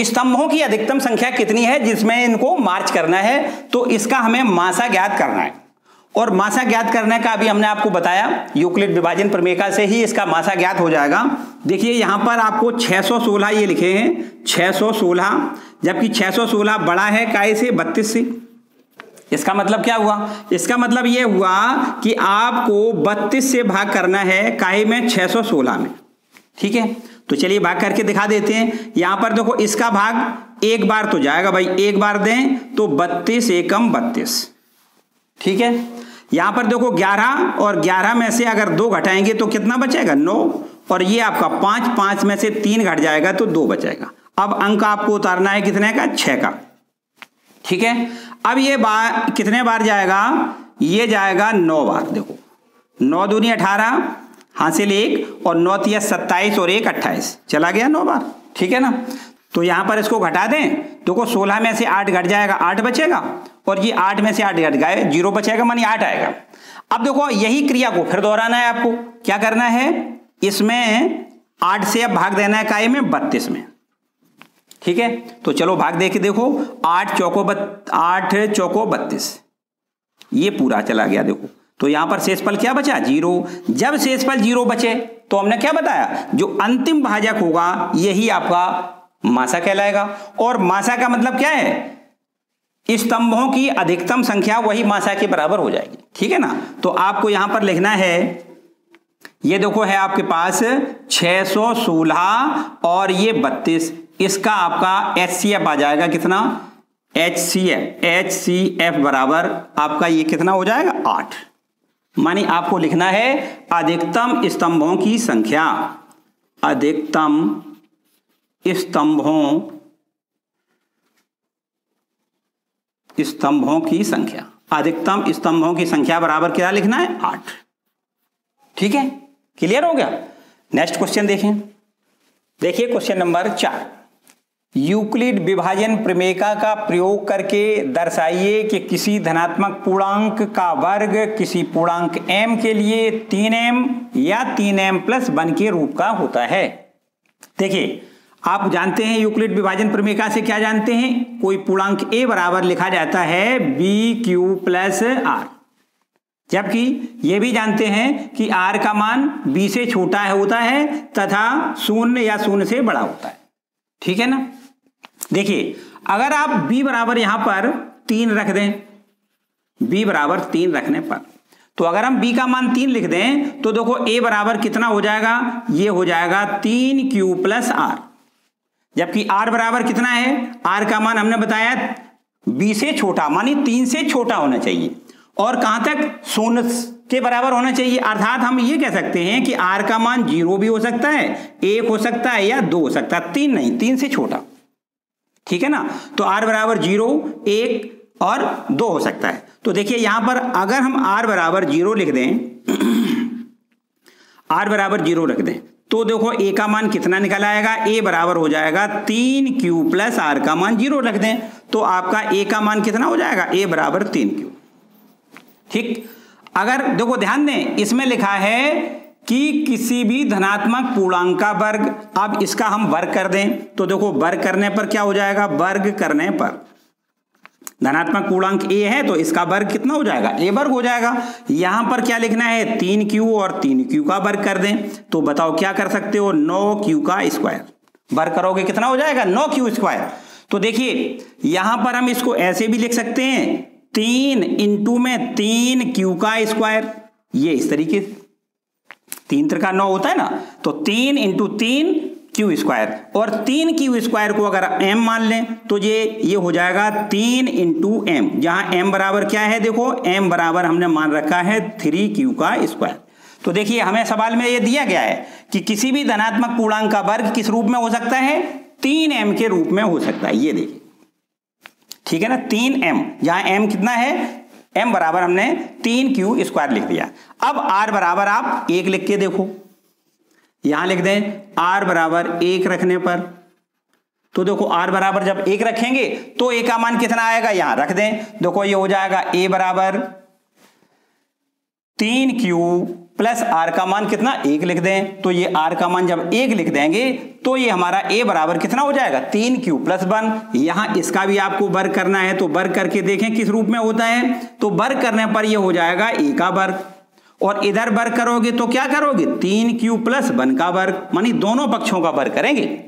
स्तंभों की अधिकतम संख्या कितनी है जिसमें इनको मार्च करना है। तो इसका हमें मासा ज्ञात करना है और मासा ज्ञात करने का अभी हमने आपको बताया, यूक्लिड विभाजन प्रमेय से ही इसका मासा ज्ञात हो जाएगा। देखिए यहां पर आपको 616 ये लिखे हैं 616, जबकि 616 बड़ा है काय से, 32 से। इसका मतलब क्या हुआ, इसका मतलब यह हुआ कि आपको 32 से भाग करना है काहे में, 616 में। ठीक है, तो चलिए भाग करके दिखा देते हैं। यहां पर देखो इसका भाग एक बार तो जाएगा भाई, एक बार दें तो 32 एकम 32। ठीक है, यहां पर देखो 11 और 11 में से अगर 2 घटाएंगे तो कितना बचेगा, 9, और ये आपका 5, 5 में से 3 घट जाएगा तो 2 बचेगा। अब अंक आपको उतारना है कितने का, 6 का। ठीक है, अब ये बार कितने बार जाएगा, ये जाएगा 9 बार। देखो 9 दूनी 18, हासिल 1 और 9 तिया 27 और 1 28, चला गया 9 बार। ठीक है ना, तो यहां पर इसको घटा दें, देखो 16 में से 8 घट जाएगा, 8 बचेगा, और ये 8 में से 8 घट गए, 0 बचेगा, मानी 8 आएगा। अब देखो यही क्रिया को फिर दोहराना है आपको। क्या करना है, इसमें 8 से अब भाग देना है काय में, 32 में। ठीक है, तो चलो भाग दे के देखो, 8 चौको 32, ये पूरा चला गया। देखो तो यहां पर शेषफल क्या बचा, 0। जब शेषफल 0 बचे तो हमने क्या बताया, जो अंतिम भाजक होगा यही आपका मासा कहलाएगा। और मासा का मतलब क्या है, स्तंभों की अधिकतम संख्या वही मासा के बराबर हो जाएगी, ठीक है ना। तो आपको यहां पर लिखना है, ये देखो है आपके पास 616 और ये 32, इसका आपका HCF आ जाएगा कितना, HCF बराबर आपका ये कितना हो जाएगा 8। मानी आपको लिखना है अधिकतम स्तंभों की संख्या, अधिकतम स्तंभों की संख्या, अधिकतम स्तंभों की संख्या बराबर क्या लिखना है 8। ठीक है, क्लियर हो गया। नेक्स्ट क्वेश्चन देखें। देखिए क्वेश्चन नंबर 4, यूक्लिड विभाजन प्रमेयिका का प्रयोग करके दर्शाइए कि किसी धनात्मक पूर्णांक का वर्ग किसी पूर्णांक m के लिए 3m या 3m प्लस 1 के रूप का होता है। देखिए आप जानते हैं यूक्लिड विभाजन प्रमेयिका से क्या जानते हैं, कोई पूर्णांक a बराबर लिखा जाता है bq प्लस r, जबकि ये भी जानते हैं कि r का मान b से छोटा होता है तथा 0 या 0 से बड़ा होता है, ठीक है ना। देखिए अगर आप b बराबर यहां पर 3 रख दें, b बराबर 3 रखने पर, तो अगर हम b का मान 3 लिख दें तो देखो a बराबर कितना हो जाएगा, ये हो जाएगा 3q प्लस r, जबकि r बराबर कितना है, r का मान हमने बताया b से छोटा, मानी 3 से छोटा होना चाहिए और कहां तक 0 के बराबर होना चाहिए। अर्थात हम ये कह सकते हैं कि r का मान 0 भी हो सकता है, 1 हो सकता है या 2 हो सकता है, 3 नहीं, 3 से छोटा, ठीक है ना। तो r बराबर 0, 1 और 2 हो सकता है। तो देखिए यहां पर अगर हम r बराबर 0 लिख दें, r बराबर 0 रख दें तो देखो a का मान कितना निकल आएगा, a बराबर हो जाएगा 3q प्लस r का मान 0 रख दें तो आपका a का मान कितना हो जाएगा, a बराबर 3q। ठीक, अगर देखो ध्यान दें इसमें लिखा है कि किसी भी धनात्मक पूर्णांक का वर्ग, अब इसका हम वर्ग कर दें तो देखो वर्ग करने पर क्या हो जाएगा, वर्ग करने पर धनात्मक पूर्णांक a है तो इसका वर्ग कितना हो जाएगा, a वर्ग हो जाएगा। यहां पर क्या लिखना है, 3q और 3q का वर्ग कर दें तो बताओ क्या कर सकते हो, 9q का स्क्वायर, वर्ग करोगे कितना हो जाएगा 9q स्क्वायर। तो देखिए यहां पर हम इसको ऐसे भी लिख सकते हैं 3 इंटू में 3q का स्क्वायर, ये इस तरीके से 3 त्रिका 9 होता है ना, तो 3 इंटू 3q स्क्वायर, और 3q स्क्वायर को अगर m मान लें तो ये हो जाएगा 3 इंटू m, जहां m बराबर क्या है, देखो m बराबर हमने मान रखा है 3q का स्क्वायर। तो देखिए हमें सवाल में ये दिया गया है कि किसी भी धनात्मक पूर्णांक का वर्ग किस रूप में हो सकता है, 3m के रूप में हो सकता है, ये देखिए, ठीक है ना, 3m, जहां m कितना है, m बराबर हमने 3q स्क्वायर लिख दिया। अब r बराबर आप 1 लिख के देखो, यहां लिख दें r बराबर 1 रखने पर, तो देखो r बराबर जब 1 रखेंगे तो a का मान कितना आएगा, यहां रख दें, देखो ये हो जाएगा a बराबर 3q प्लस r का मान कितना 1 लिख दें, तो ये r का मान जब 1 लिख देंगे तो ये हमारा a बराबर कितना हो जाएगा 3q प्लस 1। यहां इसका भी आपको वर्ग करना है तो वर्ग करके देखें किस रूप में होता है, तो वर्ग करने पर ये हो जाएगा a का वर्ग, और इधर वर्ग करोगे तो क्या करोगे 3q प्लस 1 का वर्ग, मानी दोनों पक्षों का वर्ग करेंगे।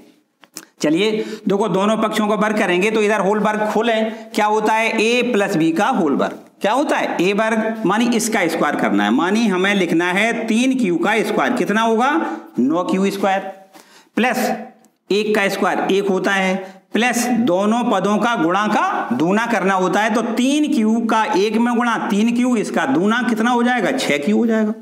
चलिए देखो दोनों पक्षों का वर्ग करेंगे तो इधर होल वर्ग खोलें, क्या होता है a प्लस b का होल वर्ग, क्या होता है a वर्ग, मानी इसका स्क्वायर करना है, मानी हमें लिखना है 3q का स्क्वायर कितना होगा 9q स्क्वायर, प्लस 1 का स्क्वायर 1 होता है, प्लस दोनों पदों का गुणा का दूना करना होता है, तो 3q का 1 में गुणा 3q, इसका दूना कितना हो जाएगा 6q हो जाएगा।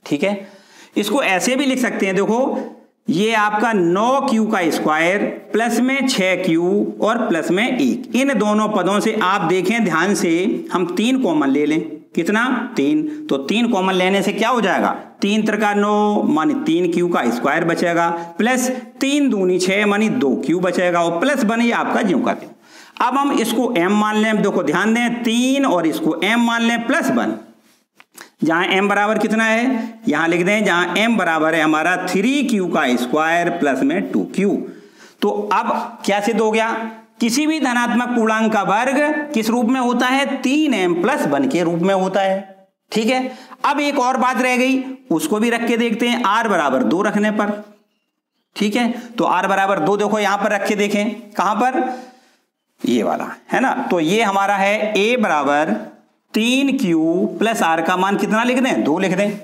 ठीक है, इसको ऐसे भी लिख सकते हैं, देखो ये आपका 9q का स्क्वायर प्लस में 6q और प्लस में 1, इन दोनों पदों से आप देखें ध्यान से हम 3 कॉमन ले लें, कितना 3, तो 3 कॉमन लेने से क्या हो जाएगा 3 त्रिका 9 मानी 3q का स्क्वायर बचेगा, प्लस 3 दूनी 6 मानी 2q बचेगा, और प्लस 1 ये आपका ज्यों का त्यों। अब हम इसको m मान लें, देखो ध्यान दें 3 और इसको m मान लें प्लस 1, जहां m बराबर कितना है यहां लिख दें, जहां m बराबर है हमारा 3q का स्क्वायर प्लस में 2q। तो अब क्या सिद्ध हो गया, किसी भी धनात्मक पूर्णांक का वर्ग किस रूप में होता है 3m प्लस 1 के रूप में होता है। ठीक है, अब एक और बात रह गई, उसको भी रख के देखते हैं, r बराबर 2 रखने पर, ठीक है, तो r बराबर 2 देखो यहां पर रख के देखें, कहां पर, ये वाला है ना। तो ये हमारा है a बराबर 3q प्लस r का मान कितना लिख दें, 2 लिख दें।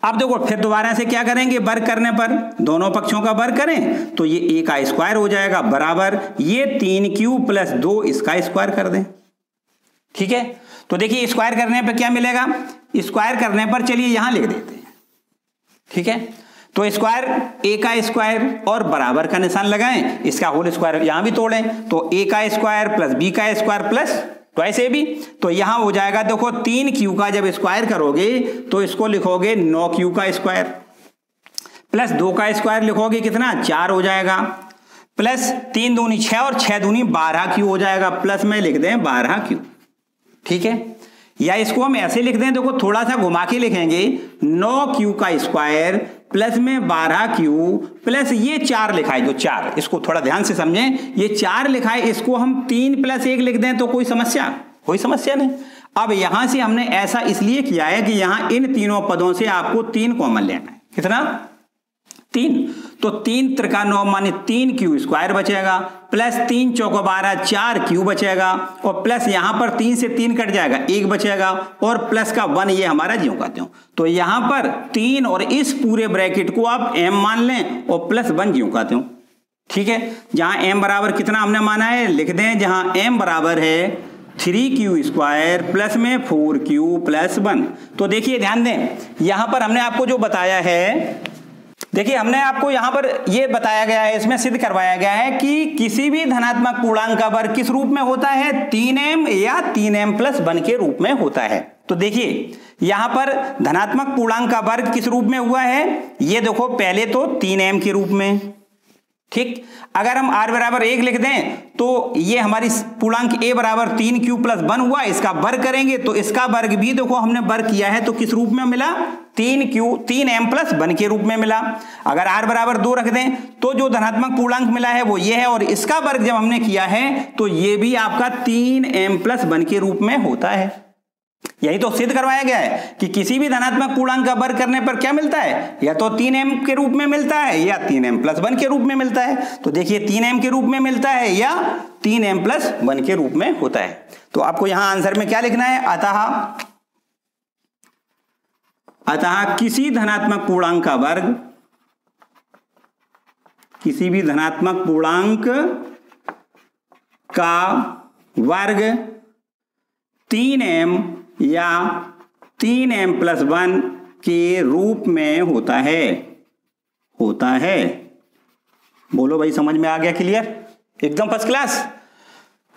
अब देखो फिर दोबारा से क्या करेंगे, वर्ग करने पर दोनों पक्षों का वर्ग करें तो ये a का स्क्वायर हो जाएगा बराबर ये 3q प्लस 2 इसका स्क्वायर कर दें। ठीक है, तो देखिए स्क्वायर करने पर क्या मिलेगा, स्क्वायर करने पर चलिए यहां लिख देते हैं। ठीक है, तो स्क्वायर a का स्क्वायर और बराबर का निशान लगाएं, इसका होल स्क्वायर यहां भी तोड़ें, तो a का स्क्वायर प्लस b का square plus twice A B, तो यहां हो जाएगा देखो 3q का जब स्क्वायर करोगे तो इसको लिखोगे 9q का स्क्वायर प्लस 2 का स्क्वायर लिखोगे कितना 4 हो जाएगा, प्लस 3 दूनी 6 और 6 दूनी 12q हो जाएगा, प्लस में लिख दें 12q। ठीक है, या इसको हम ऐसे लिख दें, देखो थोड़ा सा घुमा के लिखेंगे 9q का स्क्वायर प्लस में 12q प्लस ये 4 लिखा है जो 4, इसको थोड़ा ध्यान से समझें, ये 4 लिखा है, इसको हम 3 प्लस 1 लिख दें तो कोई समस्या नहीं। अब यहां से हमने ऐसा इसलिए किया है कि यहां इन तीनों पदों से आपको 3 कॉमन लेना है, कितना 3, तो 3 त्रिका 9 माने 3q स्क्वायर बचेगा प्लस 3 चौको 12 4q बचेगा और प्लस यहां पर 3 से 3 कट जाएगा 1 बचेगा और प्लस का 1 ये हमारा ज्यों का त्यों, तो यहां पर 3 और इस पूरे ब्रैकेट को आप m मान लें और प्लस 1 ज्यों का त्यों। ठीक है, जहां m बराबर कितना हमने माना है लिख दें, जहां m बराबर है 3q स्क्वायर प्लस में 4q प्लस 1। तो देखिए ध्यान दें, यहां पर हमने आपको जो बताया है, देखिए हमने आपको यहां पर यह बताया गया है, इसमें सिद्ध करवाया गया है कि किसी भी धनात्मक पूर्णांक का वर्ग किस रूप में होता है, 3m या 3m प्लस 1 के रूप में होता है। तो देखिए यहां पर धनात्मक पूर्णांक का वर्ग किस रूप में हुआ है, ये देखो पहले तो 3m के रूप में, ठीक, अगर हम r बराबर 1 लिख दें तो ये हमारी पूर्णांक a बराबर 3q प्लस 1 हुआ, इसका वर्ग करेंगे तो इसका वर्ग भी देखो हमने वर्ग किया है तो किस रूप में मिला, 3m प्लस 1 के रूप में मिला। अगर r बराबर 2 रख दें तो जो धनात्मक पूर्णांक मिला है वो ये है और इसका वर्ग जब हमने किया है तो ये भी आपका 3m प्लस 1 के रूप में होता है। यही तो सिद्ध करवाया गया है कि किसी भी धनात्मक पूर्णांक का वर्ग करने पर क्या मिलता है, या तो 3m के रूप में मिलता है या 3m प्लस 1 के रूप में मिलता है। तो देखिए 3m के रूप में मिलता है या 3m प्लस 1 के रूप में होता है। तो आपको यहां आंसर में क्या लिखना है, अतः किसी धनात्मक पूर्णांक का वर्ग, किसी भी धनात्मक पूर्णांक का वर्ग 3m या 3m प्लस 1 के रूप में होता है। बोलो भाई समझ में आ गया, क्लियर, एकदम फर्स्ट क्लास।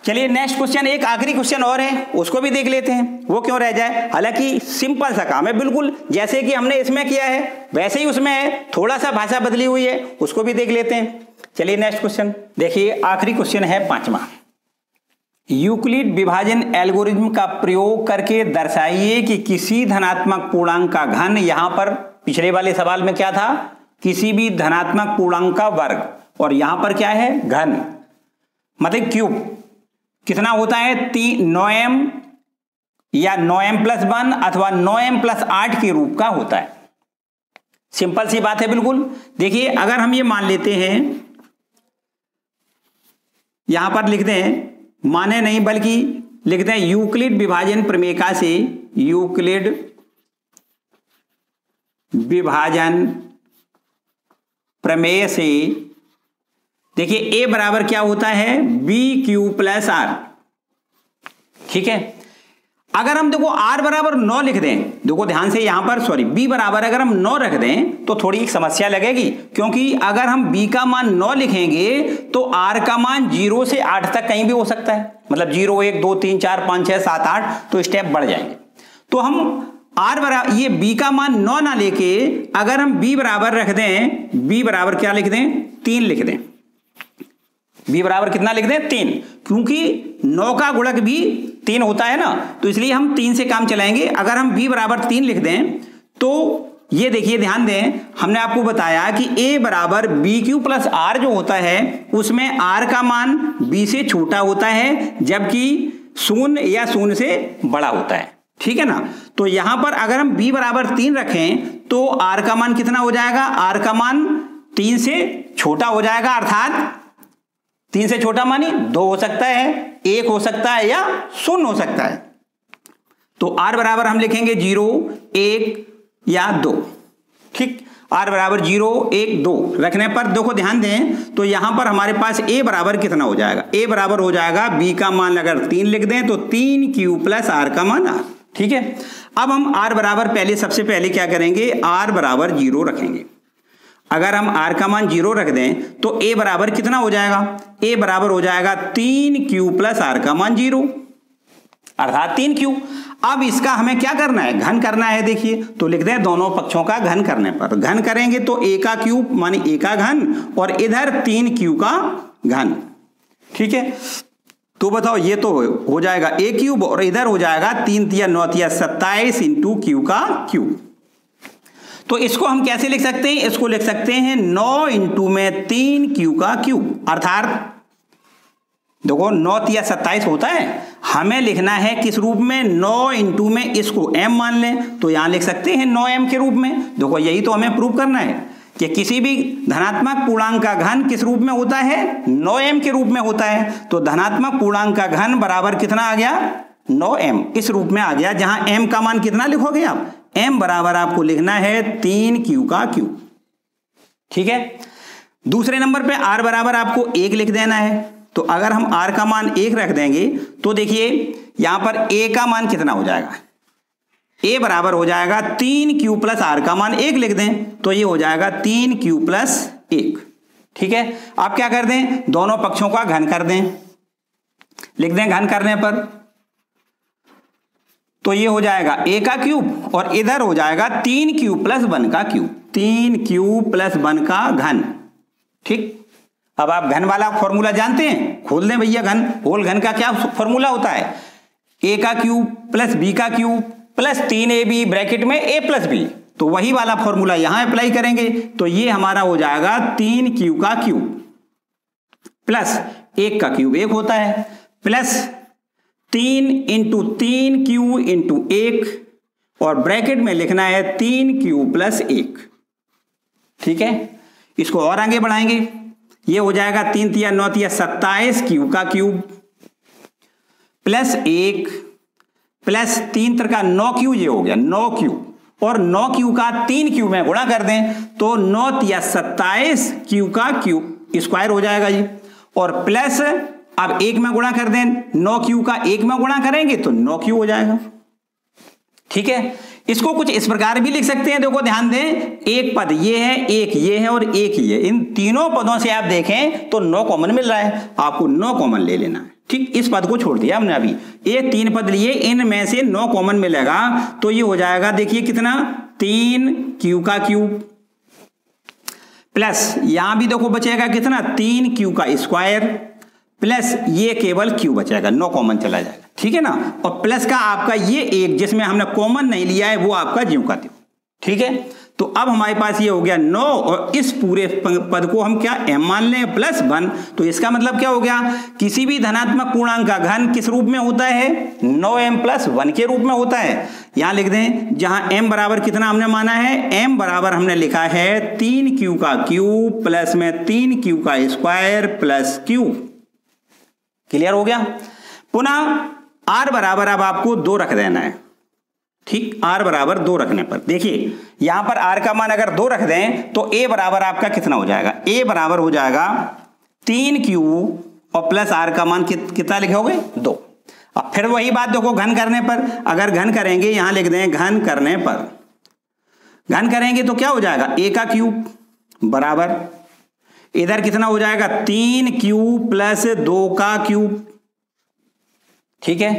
चलिए नेक्स्ट क्वेश्चन, एक आखिरी क्वेश्चन और है उसको भी देख लेते हैं, वो क्यों रह जाए, हालांकि सिंपल सा काम है, बिल्कुल जैसे कि हमने इसमें किया है वैसे ही उसमें है, थोड़ा सा भाषा बदली हुई है, उसको भी देख लेते हैं। चलिए नेक्स्ट क्वेश्चन देखिए, आखिरी क्वेश्चन है 5वां, यूक्लिड विभाजन एल्गोरिथम का प्रयोग करके दर्शाइए कि किसी धनात्मक पूर्णांक का घन, यहां पर पिछले वाले सवाल में क्या था, किसी भी धनात्मक पूर्णांक का वर्ग, और यहां पर क्या है घन, मतलब क्यूब, कितना होता है 9m या 9m प्लस 1 अथवा 9m प्लस 8 के रूप का होता है। सिंपल सी बात है बिल्कुल। देखिए अगर हम ये मान लेते हैं, यहां पर लिखते हैं, माने नहीं बल्कि लिखते हैं यूक्लिड विभाजन प्रमेय से, यूक्लिड विभाजन प्रमेय से देखिए a बराबर क्या होता है, bq प्लस r। ठीक है, अगर हम देखो r बराबर 9 लिख दें, देखो ध्यान से यहां पर b बराबर अगर हम 9 रख दें तो थोड़ी एक समस्या लगेगी, क्योंकि अगर हम b का मान 9 लिखेंगे तो r का मान 0 से 8 तक कहीं भी हो सकता है, मतलब 0 1 2 3 4 5 6 7 8 तो स्टेप बढ़ जाएंगे। तो हम r बराबर ये b का मान 9 ना लेके अगर हम b बराबर रख दें, b बराबर क्या लिख दें, 3 लिख दें, b बराबर कितना लिख दें 3, क्योंकि 9 का गुणक भी 3 होता है ना, तो इसलिए हम 3 से काम चलाएंगे। अगर हम b बराबर 3 लिख दें तो ये देखिए ध्यान दें, हमने आपको बताया कि a बराबर bq प्लस r जो होता है उसमें r का मान b से छोटा होता है, जबकि 0 या 0 से बड़ा होता है। ठीक है ना, तो यहां पर अगर हम b बराबर 3 रखें तो r का मान कितना हो जाएगा, r का मान 3 से छोटा हो जाएगा, अर्थात 3 से छोटा मानी 2 हो सकता है, 1 हो सकता है या 0 हो सकता है। तो r बराबर हम लिखेंगे 0, 1 या 2। ठीक, r बराबर 0, 1, 2 रखने पर देखो ध्यान दें तो यहां पर हमारे पास a बराबर कितना हो जाएगा, a बराबर हो जाएगा b का मान अगर 3 लिख दें तो 3q प्लस r का मान r। ठीक है, अब हम r बराबर सबसे पहले क्या करेंगे, r बराबर 0 रखेंगे। अगर हम r का मान 0 रख दें तो a बराबर कितना हो जाएगा, a बराबर हो जाएगा 3q प्लस r का मान 0, अर्थात 3q। अब इसका हमें क्या करना है, घन करना है। देखिए तो लिख दें दोनों पक्षों का घन करने पर, घन करेंगे तो a का क्यूब मानी a का घन और इधर 3q का घन। ठीक है, तो बताओ ये तो हो जाएगा a क्यूब और इधर हो जाएगा 3 तिया 9 तिया 27 इंटू q का क्यूब। तो इसको हम कैसे लिख सकते हैं, इसको लिख सकते हैं 9 इंटू में 3q का क्यूब, अर्थात देखो 9 तिया 27 होता है, हमें लिखना है किस रूप में, 9 इंटू में इसको m मान लें तो यहां लिख सकते हैं 9m के रूप में। देखो यही तो हमें प्रूव करना है कि किसी भी धनात्मक पूर्णांक का घन किस रूप में होता है, 9m के रूप में होता है। तो धनात्मक पूर्णांक का घन बराबर कितना आ गया, 9m, इस रूप में आ गया, जहां m का मान कितना लिखोगे आप, m बराबर आपको लिखना है 3q का क्यूब। ठीक है, दूसरे नंबर पे r बराबर आपको 1 लिख देना है। तो अगर हम r का मान 1 रख देंगे तो देखिए यहां पर a का मान कितना हो जाएगा, a बराबर हो जाएगा 3q प्लस r का मान 1 लिख दें तो ये हो जाएगा 3q प्लस 1। ठीक है, आप क्या कर दें, दोनों पक्षों का घन कर दें, लिख दें घन करने पर तो ये हो जाएगा a का क्यूब और इधर हो जाएगा 3q प्लस 1 का क्यूब, 3q प्लस 1 का घन। ठीक, अब आप घन वाला फॉर्मूला जानते हैं, खोल दें भैया घन, होल घन का क्या फॉर्मूला होता है, a का क्यूब प्लस b का क्यूब प्लस 3ab ब्रैकेट में a प्लस b। तो वही वाला फॉर्मूला यहां अप्लाई करेंगे तो ये हमारा हो जाएगा 3q का क्यूब प्लस 1 का क्यूब 1 होता है प्लस 3 इंटू 3q इंटू 1 और ब्रैकेट में लिखना है 3q प्लस 1। ठीक है, इसको और आगे बढ़ाएंगे, ये हो जाएगा 3 तिया 9 तिया 27 q का क्यूब प्लस 1 प्लस 3 का 9q, ये हो गया 9q और 9q का 3q में गुणा कर दें तो 9 तिया 27 q का क्यूब स्क्वायर हो जाएगा जी, और प्लस अब 1 में गुणा कर दें, 9q का 1 में गुणा करेंगे तो 9q हो जाएगा। ठीक है, इसको कुछ इस प्रकार भी लिख सकते हैं, देखो ध्यान दें, एक पद ये है, एक ये है और एक ये, इन तीनों पदों से आप देखें तो 9 कॉमन मिल रहा है, आपको 9 कॉमन ले लेना है। ठीक, इस पद को छोड़ दिया हमने, अभी ये 3 पद लिए, इनमें से 9 कॉमन मिलेगा तो ये हो जाएगा, देखिए कितना, 3q का क्यूब प्लस यहां भी देखो बचेगा कितना, 3q का स्क्वायर प्लस ये केवल q बचेगा, 9 कॉमन चला जाएगा। ठीक है ना, और प्लस का आपका ये 1 जिसमें हमने कॉमन नहीं लिया है वो आपका ज्यों का त्यों। ठीक है, तो अब हमारे पास ये हो गया 9 और इस पूरे पद को हम क्या m मान लें प्लस 1। तो इसका मतलब क्या हो गया, किसी भी धनात्मक पूर्णांक का घन किस रूप में होता है, 9m प्लस 1 के रूप में होता है। यहां लिख दें, जहां m बराबर कितना हमने माना है, m बराबर हमने लिखा है 3q का क्यूब प्लस में 3q का स्क्वायर प्लस q। क्लियर हो गया। पुनः r बराबर अब आपको 2 रख देना है। ठीक, r बराबर 2 रखने पर देखिए यहां पर r का मान अगर 2 रख दें तो a बराबर आपका कितना हो जाएगा, a बराबर हो जाएगा 3q और प्लस r का मान कितना लिखोगे, 2। अब फिर वही बात देखो घन करने पर, अगर घन करेंगे यहां लिख दें घन करने पर, घन करेंगे तो क्या हो जाएगा, a का क्यूब बराबर इधर कितना हो जाएगा, 3q प्लस 2 का क्यूब। ठीक है,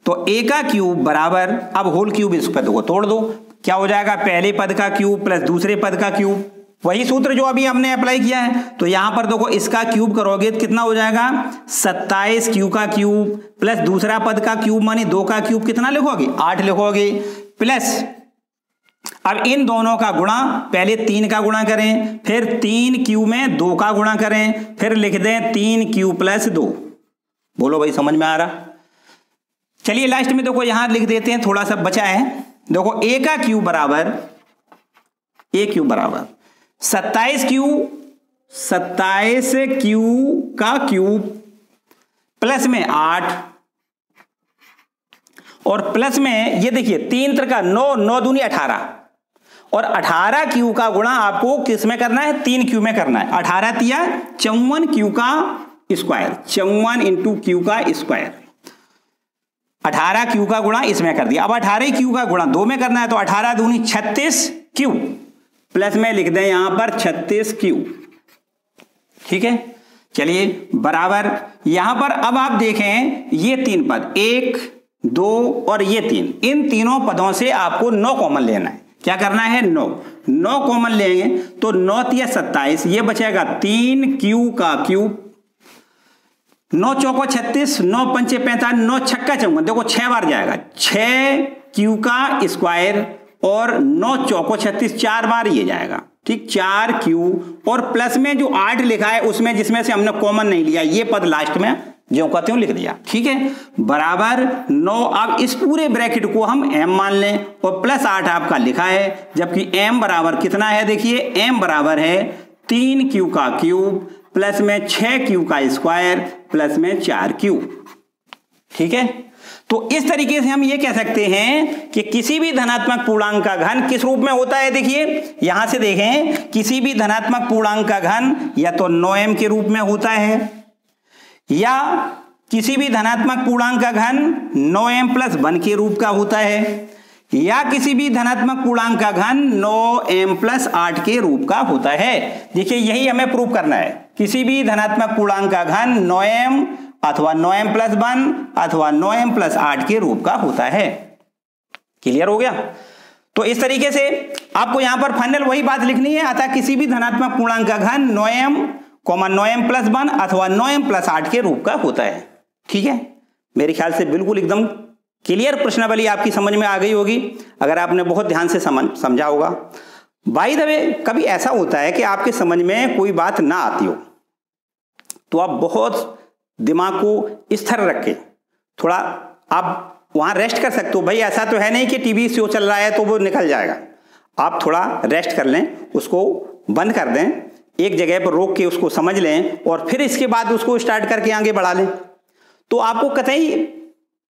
तो a का क्यूब बराबर, अब होल क्यूब इस पद को तोड़ दो, क्या हो जाएगा, पहले पद का क्यूब प्लस दूसरे पद का क्यूब, वही सूत्र जो अभी हमने अप्लाई किया है। तो यहां पर देखो इसका क्यूब करोगे तो कितना हो जाएगा, 27q का क्यूब प्लस दूसरा पद का क्यूब मानी 2 का क्यूब, कितना लिखोगे, 8 लिखोगे प्लस अब इन दोनों का गुणा, पहले 3 का गुणा करें, फिर 3q में 2 का गुणा करें, फिर लिख दें 3q प्लस 2। बोलो भाई समझ में आ रहा। चलिए लास्ट में देखो यहां लिख देते हैं, थोड़ा सा बचा है। देखो a का क्यूब बराबर, a क्यूब बराबर 27 क्यू का क्यूब प्लस में 8 और प्लस में ये देखिए 3 का 9, 9 दूनी 18 और 18 क्यू का गुणा आपको किस में करना है? 3 क्यू में करना है। 18 तिया 54 क्यू का स्क्वायर, 54 इंटू क्यू का स्क्वायर। 18 क्यू का गुणा इसमें कर दिया। अब 18 क्यू का गुणा 2 में करना है तो 18 दूनी 36 क्यू प्लस में लिख दें यहां पर 36 क्यू। ठीक है, चलिए बराबर यहां पर अब आप देखें ये 3 पद 1, 2 और ये 3, इन तीनों पदों से आपको 9 कॉमन लेना है। क्या करना है? 9 कॉमन लेंगे तो 9 तिया 27, ये बचेगा 3 क्यू का क्यूब, 9 चौको 36, 9 पंचे 45, 9 छक्का 54, देखो 6 बार जाएगा, 6 क्यू का स्क्वायर और 9 चौको 36, 4 बार ये जाएगा। ठीक, 4 क्यू और प्लस में जो 8 लिखा है उसमें जिसमें से हमने कॉमन नहीं लिया ये पद लास्ट में जो कहते हो लिख दिया। ठीक है, बराबर 9। अब इस पूरे ब्रैकेट को हम m मान लें और प्लस 8 आपका लिखा है, जबकि m बराबर कितना है? देखिए m बराबर है 3 क्यू का क्यूब प्लस में 6 क्यू का स्क्वायर प्लस में 4 क्यू। ठीक है, तो इस तरीके से हम ये कह सकते हैं कि किसी भी धनात्मक पूर्णांक का घन किस रूप में होता है। देखिए यहां से देखें, किसी भी धनात्मक पूर्णांक का घन या तो 9m के रूप में होता है या किसी भी धनात्मक पूर्णांक का घन 9m प्लस 1 के रूप का होता है या किसी भी धनात्मक पूर्णांक का घन 9m प्लस 8 के रूप का होता है। देखिए यही हमें प्रूव करना है, किसी भी धनात्मक पूर्णांक का घन 9m अथवा 9m प्लस 1 अथवा 9m प्लस 8 के रूप का होता है। क्लियर हो गया? तो इस तरीके से आपको यहां पर फाइनल वही बात लिखनी है, अतः किसी भी धनात्मक पूर्णांक का घन 9m 9m प्लस 1 अथवा 9m प्लस 8 के रूप का होता है। ठीक है, मेरे ख्याल से बिल्कुल एकदम क्लियर प्रश्नावली आपकी समझ में आ गई होगी अगर आपने बहुत ध्यान से समझा होगा। बाय द वे, कभी ऐसा होता है कि आपके समझ में कोई बात ना आती हो तो आप बहुत दिमाग को स्थिर रख के थोड़ा आप वहां रेस्ट कर सकते हो। भाई ऐसा तो है नहीं कि टीवी शो चल रहा है तो वो निकल जाएगा, आप थोड़ा रेस्ट कर लें, उसको बंद कर दें, एक जगह पर रोक के उसको समझ लें और फिर इसके बाद उसको स्टार्ट करके आगे बढ़ा लें, तो आपको कतई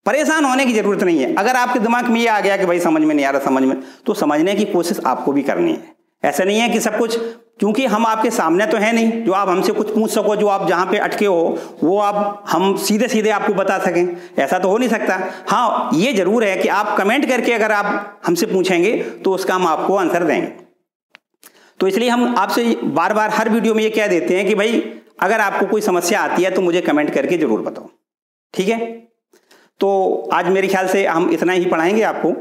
परेशान होने की जरूरत नहीं है। अगर आपके दिमाग में ये आ गया कि भाई समझ में नहीं आ रहा, समझ में, तो समझने की कोशिश आपको भी करनी है। ऐसा नहीं है कि सब कुछ, क्योंकि हम आपके सामने तो है नहीं जो आप हमसे कुछ पूछ सको, जो आप जहां पे अटके हो वो आप हम सीधे सीधे आपको बता सकें, ऐसा तो हो नहीं सकता। हाँ, ये जरूर है कि आप कमेंट करके अगर आप हमसे पूछेंगे तो उसका हम आपको आंसर देंगे। तो इसलिए हम आपसे बार बार हर वीडियो में ये कह देते हैं कि भाई अगर आपको कोई समस्या आती है तो मुझे कमेंट करके जरूर बताओ। ठीक है, तो आज मेरे ख्याल से हम इतना ही पढ़ाएंगे आपको।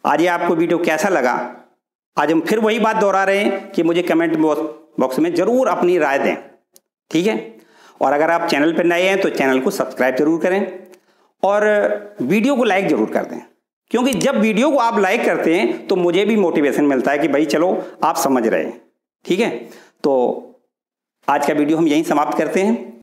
आज ये आपको वीडियो कैसा लगा, आज हम फिर वही बात दोहरा रहे हैं कि मुझे कमेंट बॉक्स में जरूर अपनी राय दें। ठीक है, और अगर आप चैनल पर नए हैं तो चैनल को सब्सक्राइब जरूर करें और वीडियो को लाइक जरूर कर दें, क्योंकि जब वीडियो को आप लाइक करते हैं तो मुझे भी मोटिवेशन मिलता है कि भाई चलो आप समझ रहे हैं। ठीक है, तो आज का वीडियो हम यहीं समाप्त करते हैं।